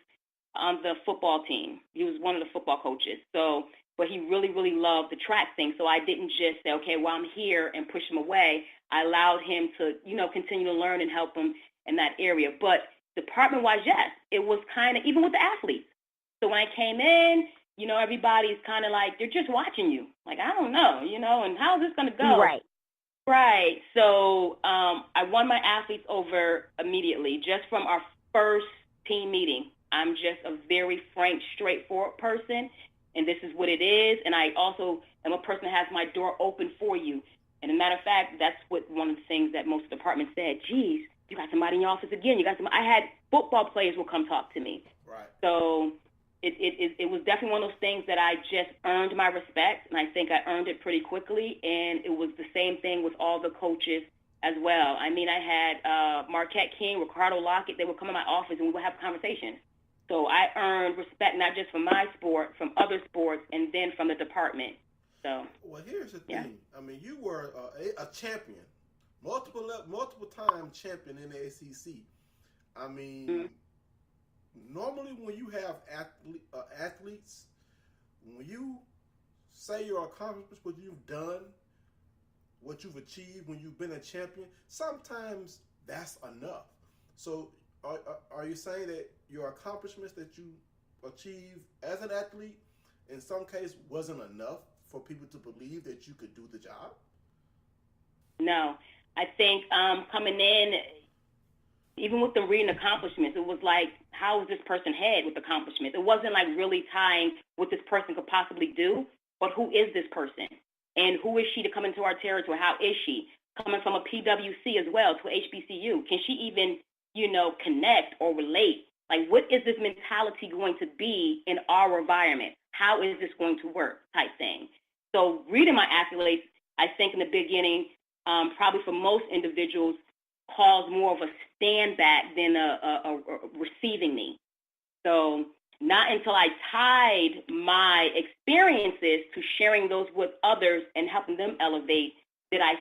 on the football team. He was one of the football coaches. So, but he really, really loved the track thing. So I didn't just say, okay, well, I'm here, and push him away. I allowed him to, continue to learn and help him in that area. But department-wise, yes, it was kind of, even with the athletes. So when I came in, everybody's kind of like, they're just watching you. Like, I don't know, and how's this going to go? Right. Right. So I won my athletes over immediately, just from our first team meeting. I'm just a very frank, straightforward person, and this is what it is. And I also am a person that has my door open for you. And as a matter of fact, that's what one of the things that most departments said, geez, you got somebody in your office again. I had football players will come talk to me. Right. So it was definitely one of those things that I just earned my respect, and I think I earned it pretty quickly. And it was the same thing with all the coaches as well. I mean, I had Marquette King, Ricardo Lockett. They would come in my office, and we would have conversations. So I earned respect not just from my sport, from other sports, and then from the department. So. Well, here's the thing. I mean, you were a champion, multiple time champion in the SEC. I mean, normally when you have athletes, when you say your accomplishments, what you've done, what you've achieved, when you've been a champion, sometimes that's enough. So are you saying that your accomplishments that you achieved as an athlete in some case wasn't enough for people to believe that you could do the job? No. I think coming in, even with the reading accomplishments, it was like, how is this person head with accomplishments? It wasn't like really tying what this person could possibly do, but who is this person? And who is she to come into our territory? How is she? Coming from a PWC as well to HBCU, can she even, connect or relate? Like, what is this mentality going to be in our environment? How is this going to work type thing? So reading my accolades, I think in the beginning, probably for most individuals, caused more of a stand back than a receiving me. So not until I tied my experiences to sharing those with others and helping them elevate did I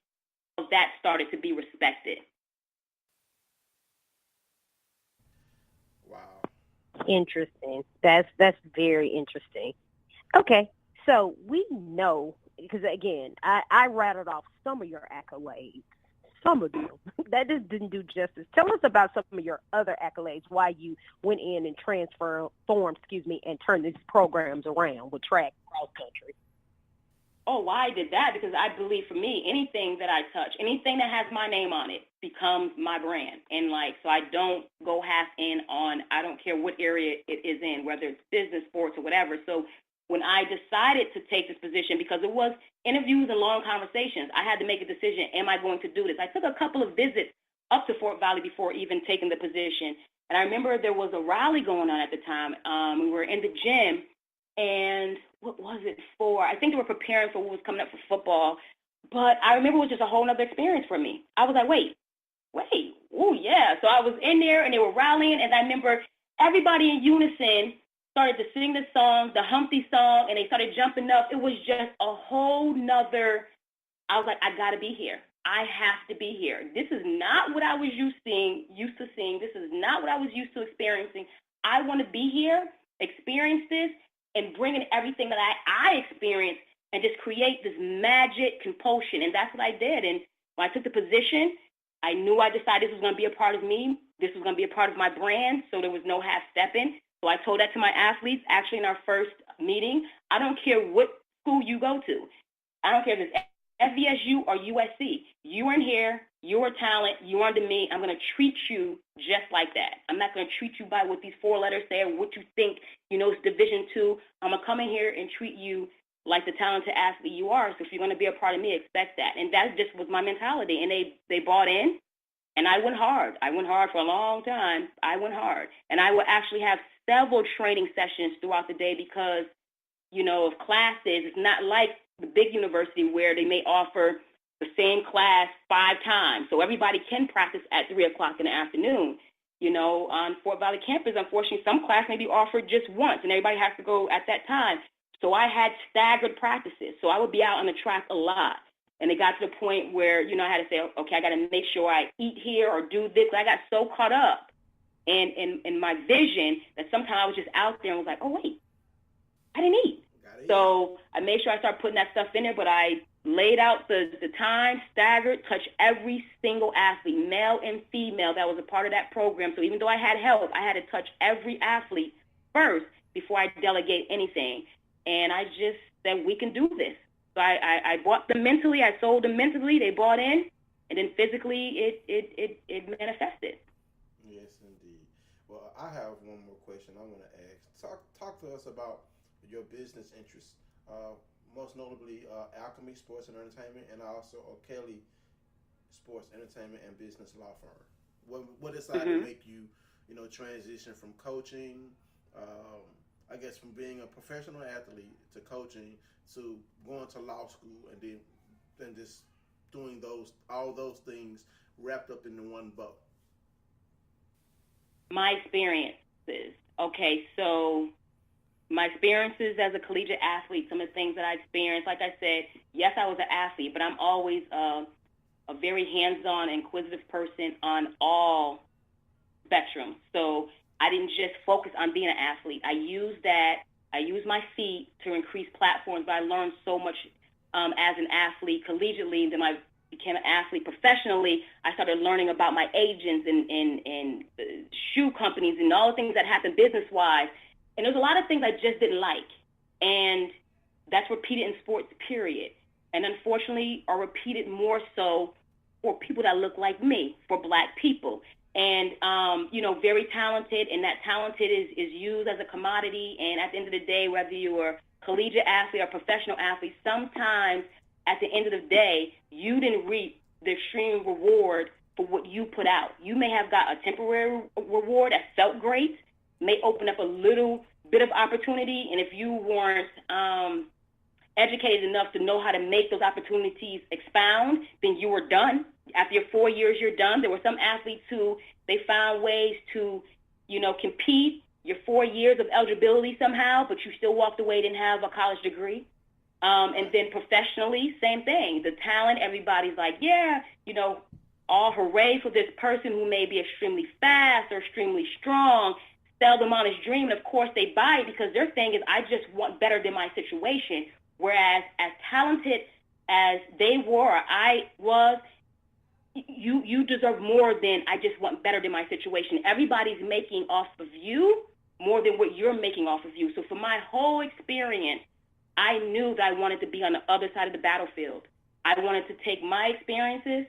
feel that started to be respected. Wow. Interesting. That's very interesting. Okay, So we know, because again, I rattled off some of your accolades, some of them. That just didn't do justice. Tell us about some of your other accolades, why you went in and and turned these programs around with track cross country. Oh, why I did that? Because I believe for me, anything that I touch, anything that has my name on it becomes my brand. And so I don't go half in on, I don't care what area it is in, whether it's business, sports, or whatever. So when I decided to take this position, because it was interviews and long conversations, I had to make a decision, am I going to do this? I took a couple of visits up to Fort Valley before even taking the position. And I remember there was a rally going on at the time. We were in the gym, and what was it for? I think they were preparing for what was coming up for football. But I remember it was just a whole other experience for me. I was like, wait, oh yeah. So I was in there, and they were rallying, and I remember everybody in unison started to sing the song, the Humpty song, and they started jumping up. It was just a whole nother, I was like, I got to be here. I have to be here. This is not what I was used to seeing. This is not what I was used to experiencing. I want to be here, experience this, and bring in everything that I experienced and just create this magic compulsion. And that's what I did. And when I took the position, I knew I decided this was going to be a part of me. This was going to be a part of my brand, so there was no half-stepping. So I told that to my athletes, actually in our first meeting. I don't care what school you go to. I don't care if it's FVSU or USC. You are in here. You're a talent. You're under me. I'm going to treat you just like that. I'm not going to treat you by what these four letters say or what you think, it's Division II. I'm going to come in here and treat you like the talented athlete you are. So if you're going to be a part of me, expect that. And that just was my mentality. And they bought in, and I went hard. I went hard for a long time. I went hard. And I would actually have several training sessions throughout the day because, of classes. It's not like the big university where they may offer the same class 5 times. So everybody can practice at 3 o'clock in the afternoon. On Fort Valley campus, unfortunately, some class may be offered just once, and everybody has to go at that time. So I had staggered practices. So I would be out on the track a lot. And it got to the point where, I had to say, okay, I got to make sure I eat here or do this. I got so caught up in my vision that sometimes I was just out there and was like, oh, wait, I didn't eat. So I made sure I started putting that stuff in there, but I laid out the time, staggered, touched every single athlete, male and female, that was a part of that program. So even though I had help, I had to touch every athlete first before I delegate anything. And I just said, we can do this. So I bought them mentally, I sold them mentally, they bought in, and then physically it manifested. Yes, indeed. Well, I have one more question I want to ask. Talk to us about your business interests, most notably Alchemy Sports and Entertainment, and also O'Kelly Sports Entertainment and Business Law Firm. What decided to make you, transition from coaching, I guess from being a professional athlete to coaching to going to law school and then just doing all those things wrapped up into one bow? My experiences. Okay, so my experiences as a collegiate athlete, some of the things that I experienced, like I said, yes, I was an athlete, but I'm always a very hands-on, inquisitive person on all spectrums. So I didn't just focus on being an athlete. I used my feet to increase platforms, but I learned so much as an athlete collegiately, and then I became an athlete professionally. I started learning about my agents and shoe companies and all the things that happen business-wise. And there's a lot of things I just didn't like. And that's repeated in sports, period. And unfortunately are repeated more so for people that look like me, for Black people. And, very talented, and that talented is used as a commodity. And at the end of the day, whether you are a collegiate athlete or professional athlete, sometimes at the end of the day, you didn't reap the extreme reward for what you put out. You may have got a temporary reward that felt great, may open up a little bit of opportunity, and if you weren't educated enough to know how to make those opportunities expound, then you were done. After your 4 years, you're done. There were some athletes who they found ways to, compete your 4 years of eligibility somehow, but you still walked away, didn't have a college degree. And then professionally, same thing. The talent, everybody's like, yeah, all hooray for this person who may be extremely fast or extremely strong. sell them on his dream, and of course they buy it because their thing is, I just want better than my situation. Whereas as talented as they were, or I was, you deserve more than I just want better than my situation. Everybody's making off of you more than what you're making off of you. So for my whole experience, I knew that I wanted to be on the other side of the battlefield. I wanted to take my experiences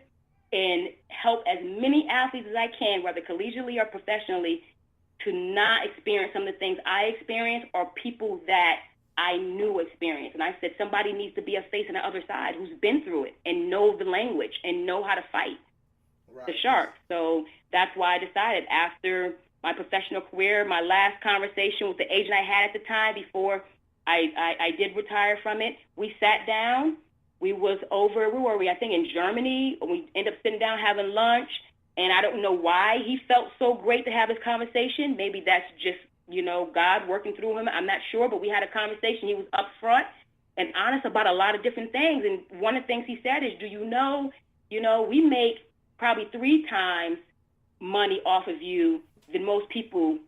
and help as many athletes as I can, whether collegiately or professionally, to not experience some of the things I experienced or people that I knew experienced. And I said, somebody needs to be a face on the other side who's been through it and know the language and know how to fight the sharks. So that's why I decided, after my professional career, my last conversation with the agent I had at the time before I did retire from it, we sat down. We was over, where were we? I think in Germany. We ended up sitting down having lunch, and I don't know why he felt so great to have this conversation. Maybe that's just, God working through him. I'm not sure, but we had a conversation. He was upfront and honest about a lot of different things. And one of the things he said is, do you know, we make probably 3 times money off of you than most people,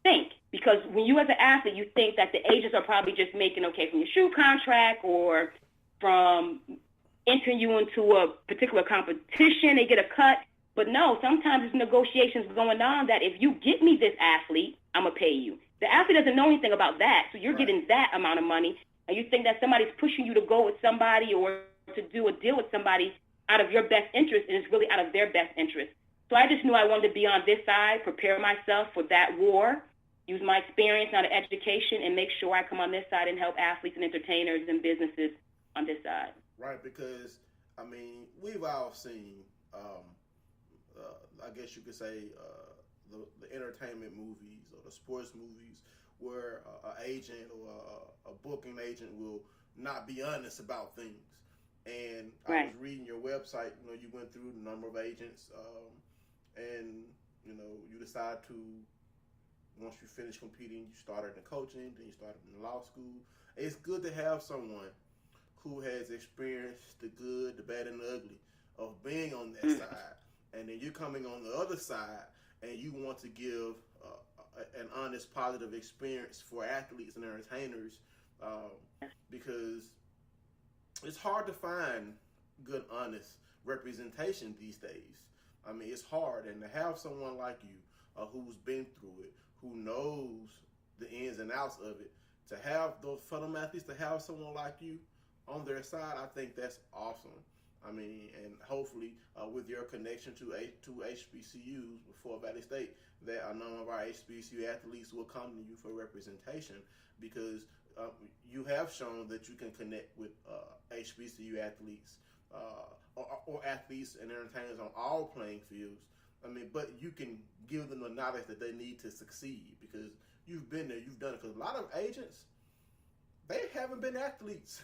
think. Because when you as an athlete, you think that the agents are probably just making, okay, from your shoe contract or from entering you into a particular competition, they get a cut. But no, sometimes there's negotiations going on that if you get me this athlete, I'm going to pay you. The athlete doesn't know anything about that, so you're getting that amount of money, and you think that somebody's pushing you to go with somebody or to do a deal with somebody out of your best interest, and it's really out of their best interest. So I just knew I wanted to be on this side, prepare myself for that war, use my experience on education, and make sure I come on this side and help athletes and entertainers and businesses on this side. Right, because, we've all seen, I guess you could say, the entertainment movies or the sports movies where an agent or a booking agent will not be honest about things. And I was reading your website, you went through the number of agents, and, you decide to, once you finish competing, you started in coaching, then you started in law school. It's good to have someone who has experienced the good, the bad, and the ugly of being on that side. And then you're coming on the other side, and you want to give an honest, positive experience for athletes and entertainers, because it's hard to find good, honest representation these days. It's hard, and to have someone like you who's been through it, who knows the ins and outs of it, to have those fellow athletes, to have someone like you on their side, I think that's awesome. And hopefully with your connection to HBCUs before Valley State, that a number of our HBCU athletes will come to you for representation, because you have shown that you can connect with HBCU athletes or athletes and entertainers on all playing fields. But you can give them the knowledge that they need to succeed, because you've been there, you've done it. Because a lot of agents, they haven't been athletes.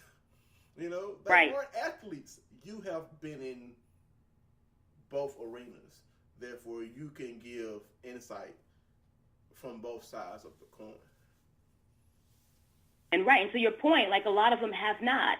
They weren't athletes. You have been in both arenas. Therefore, you can give insight from both sides of the coin. And to your point, like a lot of them have not.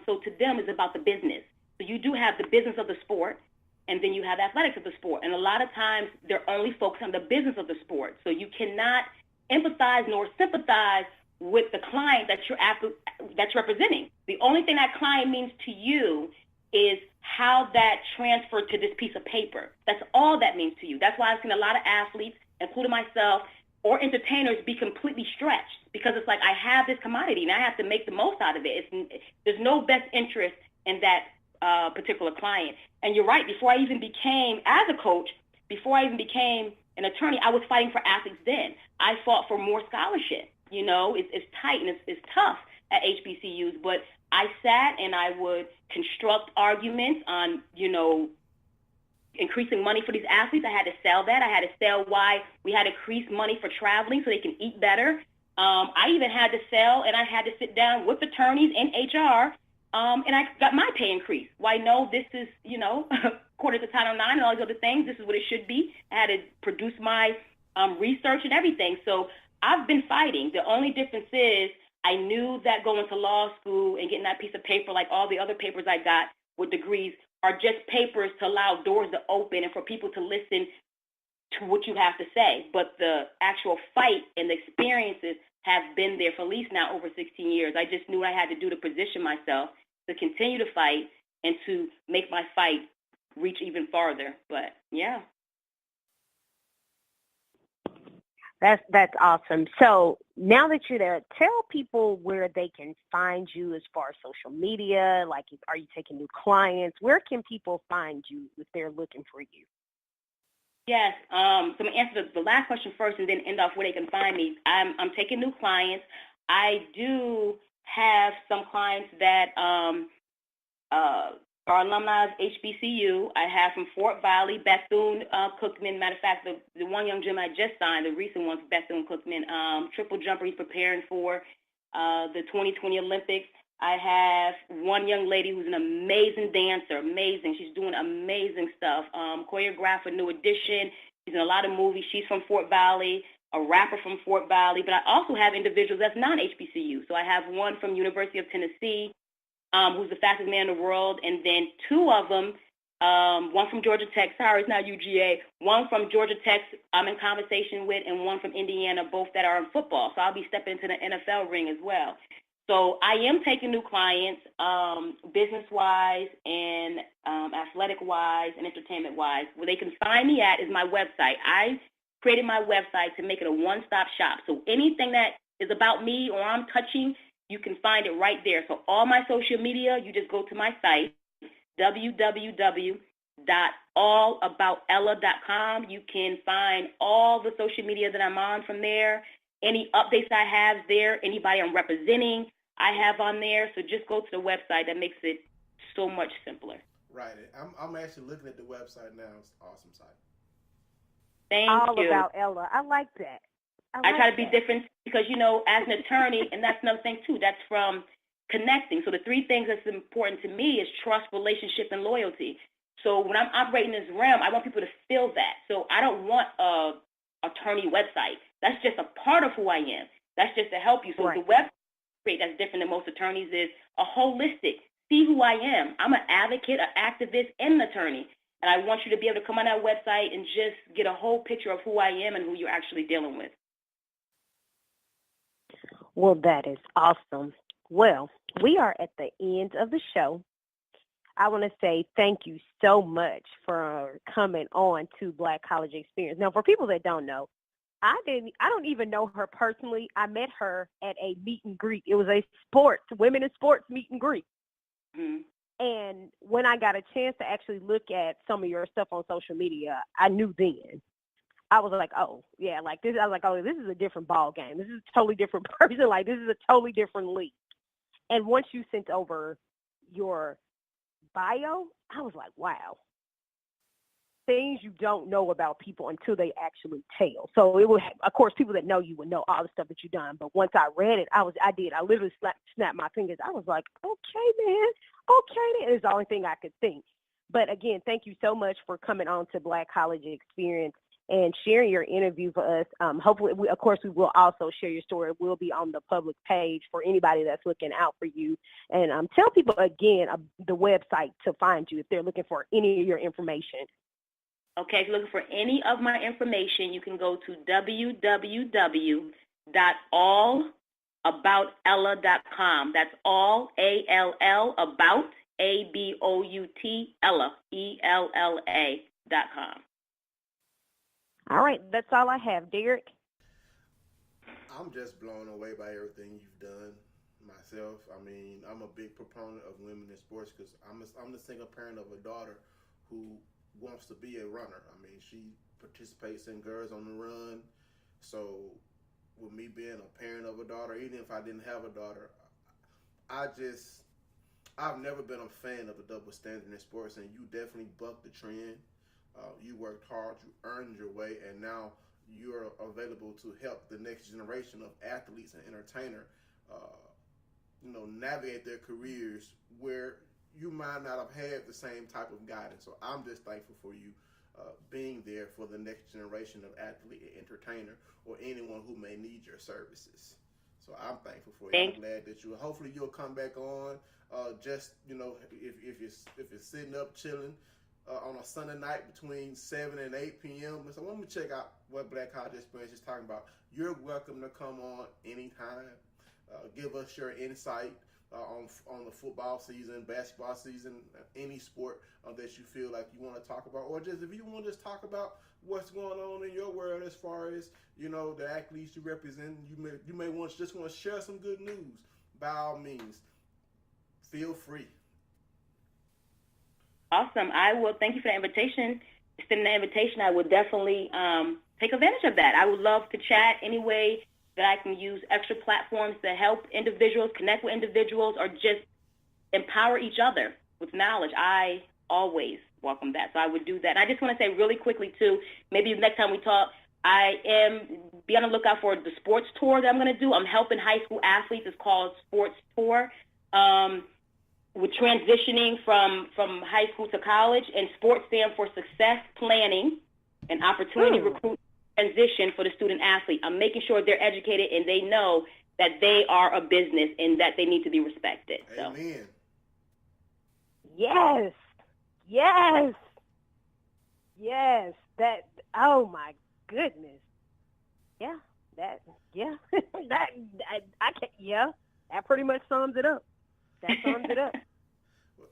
So to them, it's about the business. So you do have the business of the sport, and then you have athletics of the sport. And a lot of times they're only focused on the business of the sport. So you cannot empathize nor sympathize with the client that's representing. The only thing that client means to you is how that transferred to this piece of paper. That's all that means to you. That's why I've seen a lot of athletes, including myself, or entertainers, be completely stretched, because it's like, I have this commodity and I have to make the most out of it. There's no best interest in that particular client. And you're right, before I even became, as a coach, before I even became an attorney, I was fighting for athletes then. I fought for more scholarship. It's tight and it's tough at HBCUs, but I sat and I would construct arguments on, increasing money for these athletes. I had to sell that. I had to sell why we had to increase money for traveling so they can eat better. I even had to sell, and I had to sit down with attorneys and HR, and I got my pay increase. Why, no, this is, according to Title IX and all these other things, this is what it should be. I had to produce my research and everything. So I've been fighting. The only difference is I knew that going to law school and getting that piece of paper, like all the other papers I got with degrees, are just papers to allow doors to open and for people to listen to what you have to say. But the actual fight and the experiences have been there for at least now over 16 years. I just knew what I had to do to position myself to continue to fight and to make my fight reach even farther. But yeah. That's awesome. So now that you're there, tell people where they can find you as far as social media. Like, are you taking new clients? Where can people find you if they're looking for you? Yes. So I'm going to answer the last question first and then end off where they can find me. I'm taking new clients. I do have some clients that are alumni of HBCU. I have from Fort Valley, Bethune-Cookman. Matter of fact, the one young gentleman I just signed, the recent one, Bethune-Cookman, triple jumper. He's preparing for the 2020 Olympics. I have one young lady who's an amazing dancer, amazing. She's doing amazing stuff. Choreographer, New Edition. She's in a lot of movies. She's from Fort Valley, a rapper from Fort Valley. But I also have individuals that's non-HBCU. So I have one from University of Tennessee, who's the fastest man in the world, and then two of them, one from Georgia Tech, sorry, it's not UGA, one from Georgia Tech I'm in conversation with, and one from Indiana, both that are in football. So I'll be stepping into the NFL ring as well. So I am taking new clients, business-wise and athletic-wise and entertainment-wise. Where they can find me at is my website. I created my website to make it a one-stop shop. So anything that is about me or I'm touching, you can find it right there. So all my social media, you just go to my site, www.allaboutella.com. You can find all the social media that I'm on from there. Any updates I have there, anybody I'm representing, I have on there. So just go to the website. That makes it so much simpler. Right. I'm actually looking at the website now. It's an awesome site. Thank All you. about Ella. I like that. I try to be different because, as an attorney, and that's another thing, too, that's from connecting. So the three things that's important to me is trust, relationship, and loyalty. So when I'm operating this realm, I want people to feel that. So I don't want a attorney website. That's just a part of who I am. That's just to help you. So right. The website that's different than most attorneys is a holistic. See who I am. I'm an advocate, an activist, and an attorney. And I want you to be able to come on that website and just get a whole picture of who I am and who you're actually dealing with. Well, that is awesome. Well, we are at the end of the show. I want to say thank you so much for coming on to Black College Experience. Now, for people that don't know, I don't even know her personally. I met her at a meet and greet. It was a women in sports meet and greet. Mm-hmm. And when I got a chance to actually look at some of your stuff on social media, I knew then. I was like, oh, yeah, like this. I was like, oh, this is a different ball game. This is a totally different person. Like, this is a totally different league. And once you sent over your bio, I was like, wow. Things you don't know about people until they actually tell. So it was, of course, people that know you would know all the stuff that you've done. But once I read it, I literally snapped my fingers. I was like, okay, man. Okay, then. It's the only thing I could think. But again, thank you so much for coming on to Black College Experience and sharing your interview for us. Hopefully, we will also share your story. It will be on the public page for anybody that's looking out for you. And tell people again the website to find you if they're looking for any of your information. Okay, if you're looking for any of my information, you can go to www.allaboutella.com. That's all, A-L-L, about, A-B-O-U-T, Ella, E-L-L-A.com. All right, that's all I have. Derek? I'm just blown away by everything you've done myself. I mean, I'm a big proponent of women in sports because I'm the single parent of a daughter who wants to be a runner. I mean, she participates in Girls on the Run. So with me being a parent of a daughter, even if I didn't have a daughter, I've never been a fan of the double standard in sports, and you definitely bucked the trend. You worked hard, you earned your way, and now you're available to help the next generation of athletes and entertainers, navigate their careers where you might not have had the same type of guidance. So I'm just thankful for you being there for the next generation of athlete and entertainer or anyone who may need your services. So I'm thankful for you. I'm glad that hopefully you'll come back on. If you're sitting up chilling, on a Sunday night between 7 and 8 p.m. So let me check out what Black College Experience is talking about. You're welcome to come on anytime. Give us your insight on the football season, basketball season, any sport that you feel like you want to talk about, or just if you want to just talk about what's going on in your world as far as, you know, the athletes you represent. You may want to share some good news. By all means, feel free. Awesome. I will thank you for the invitation. Extending the invitation, I would definitely take advantage of that. I would love to chat any way that I can use extra platforms to help individuals, connect with individuals, or just empower each other with knowledge. I always welcome that. So I would do that. And I just want to say really quickly, too, maybe next time we talk, be on the lookout for the sports tour that I'm going to do. I'm helping high school athletes. It's called Sports Tour. We're transitioning from high school to college, and sports stand for success planning and opportunity recruitment transition for the student athlete. I'm making sure they're educated and they know that they are a business and that they need to be respected. Amen. Yes. Yes. Yes. That, oh my goodness. Yeah. That, yeah. I can't, yeah. That pretty much sums it up. That sums it up.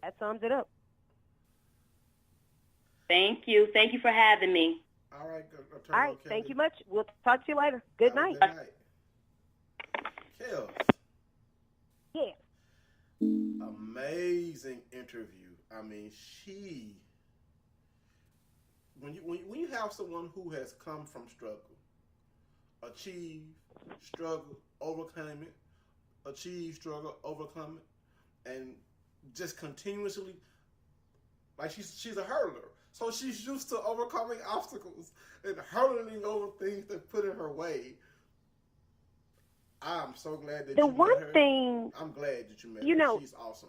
That sums it up. Thank you. Thank you for having me. All right. All right. Thank you much. We'll talk to you later. Good night. Good night. Kels. Yeah. Amazing interview. I mean, when you have someone who has come from struggle, achieve, struggle, overcome it, achieve, struggle, overcome it, and just continuously, like she's a hurdler. So she's used to overcoming obstacles and hurdling over things that put in her way. I'm so glad that the you one met her. thing, I'm glad that you met you her. know, She's awesome.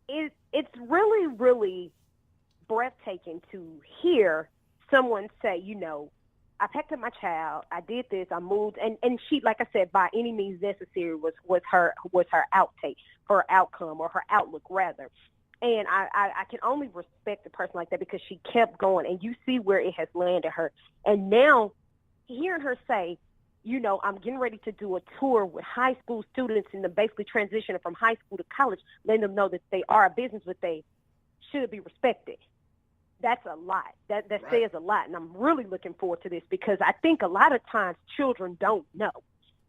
It's really, really breathtaking to hear someone say, you know, I packed up my child, I did this, I moved, and she, like I said, by any means necessary was her outtake, her outcome, or her outlook rather. And I can only respect a person like that because she kept going, and you see where it has landed her. And now hearing her say, you know, I'm getting ready to do a tour with high school students and basically transitioning from high school to college, letting them know that they are a business, but they should be respected. That's a lot. That right. Says a lot. And I'm really looking forward to this because I think a lot of times children don't know.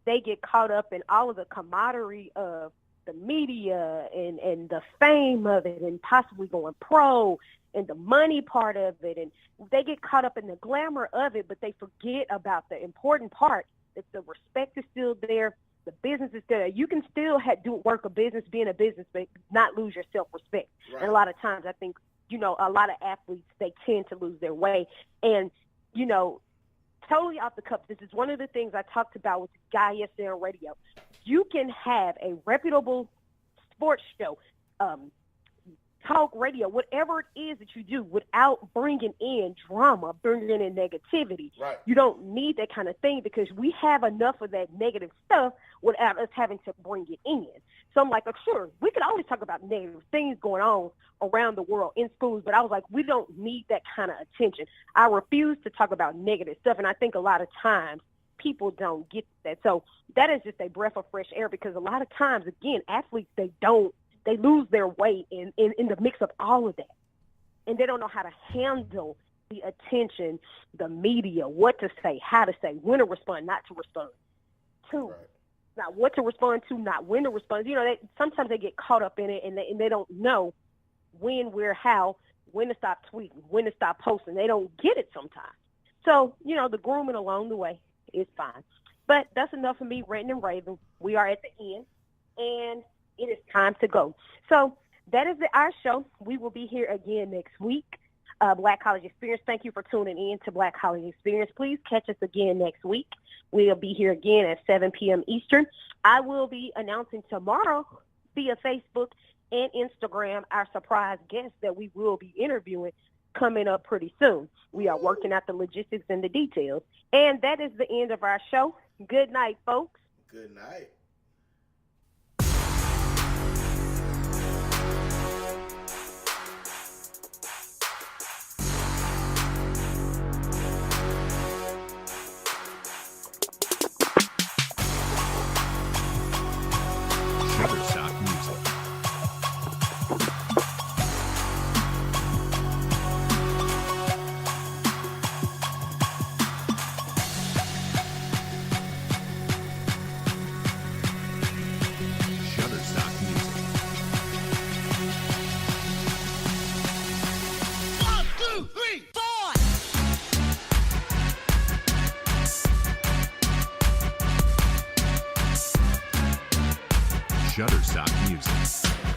They get caught up in all of the camaraderie of the media and the fame of it and possibly going pro and the money part of it. And they get caught up in the glamour of it, but they forget about the important part that the respect is still there. The business is there. You can still work a business, being a business, but not lose your self-respect. Right. And a lot of times I think, you know, a lot of athletes, they tend to lose their way. And, you know, totally off the cuff, this is one of the things I talked about with this guy yesterday on radio. You can have a reputable sports show, talk radio, whatever it is that you do without bringing in drama, bringing in negativity. Right. You don't need that kind of thing because we have enough of that negative stuff without us having to bring it in. So I'm like, oh, sure, we could always talk about negative things going on around the world in schools, but I was like, we don't need that kind of attention. I refuse to talk about negative stuff, and I think a lot of times people don't get that. So that is just a breath of fresh air because a lot of times, again, athletes, they lose their way in the mix of all of that. And they don't know how to handle the attention, the media, what to say, how to say, when to respond, not to respond to. Right. Not what to respond to, not when to respond. You know, sometimes they get caught up in it and they don't know when, where, how, when to stop tweeting, when to stop posting. They don't get it sometimes. So, you know, the grooming along the way is fine. But that's enough of me ranting and raving. We are at the end, and it is time to go. So that is our show. We will be here again next week. Black College Experience, thank you for tuning in to Black College Experience. Please catch us again next week. We'll be here again at 7 p.m. Eastern. I will be announcing tomorrow via Facebook and Instagram our surprise guest that we will be interviewing coming up pretty soon. We are working out the logistics and the details. And that is the end of our show. Good night, folks. Good night. Shutterstock Music.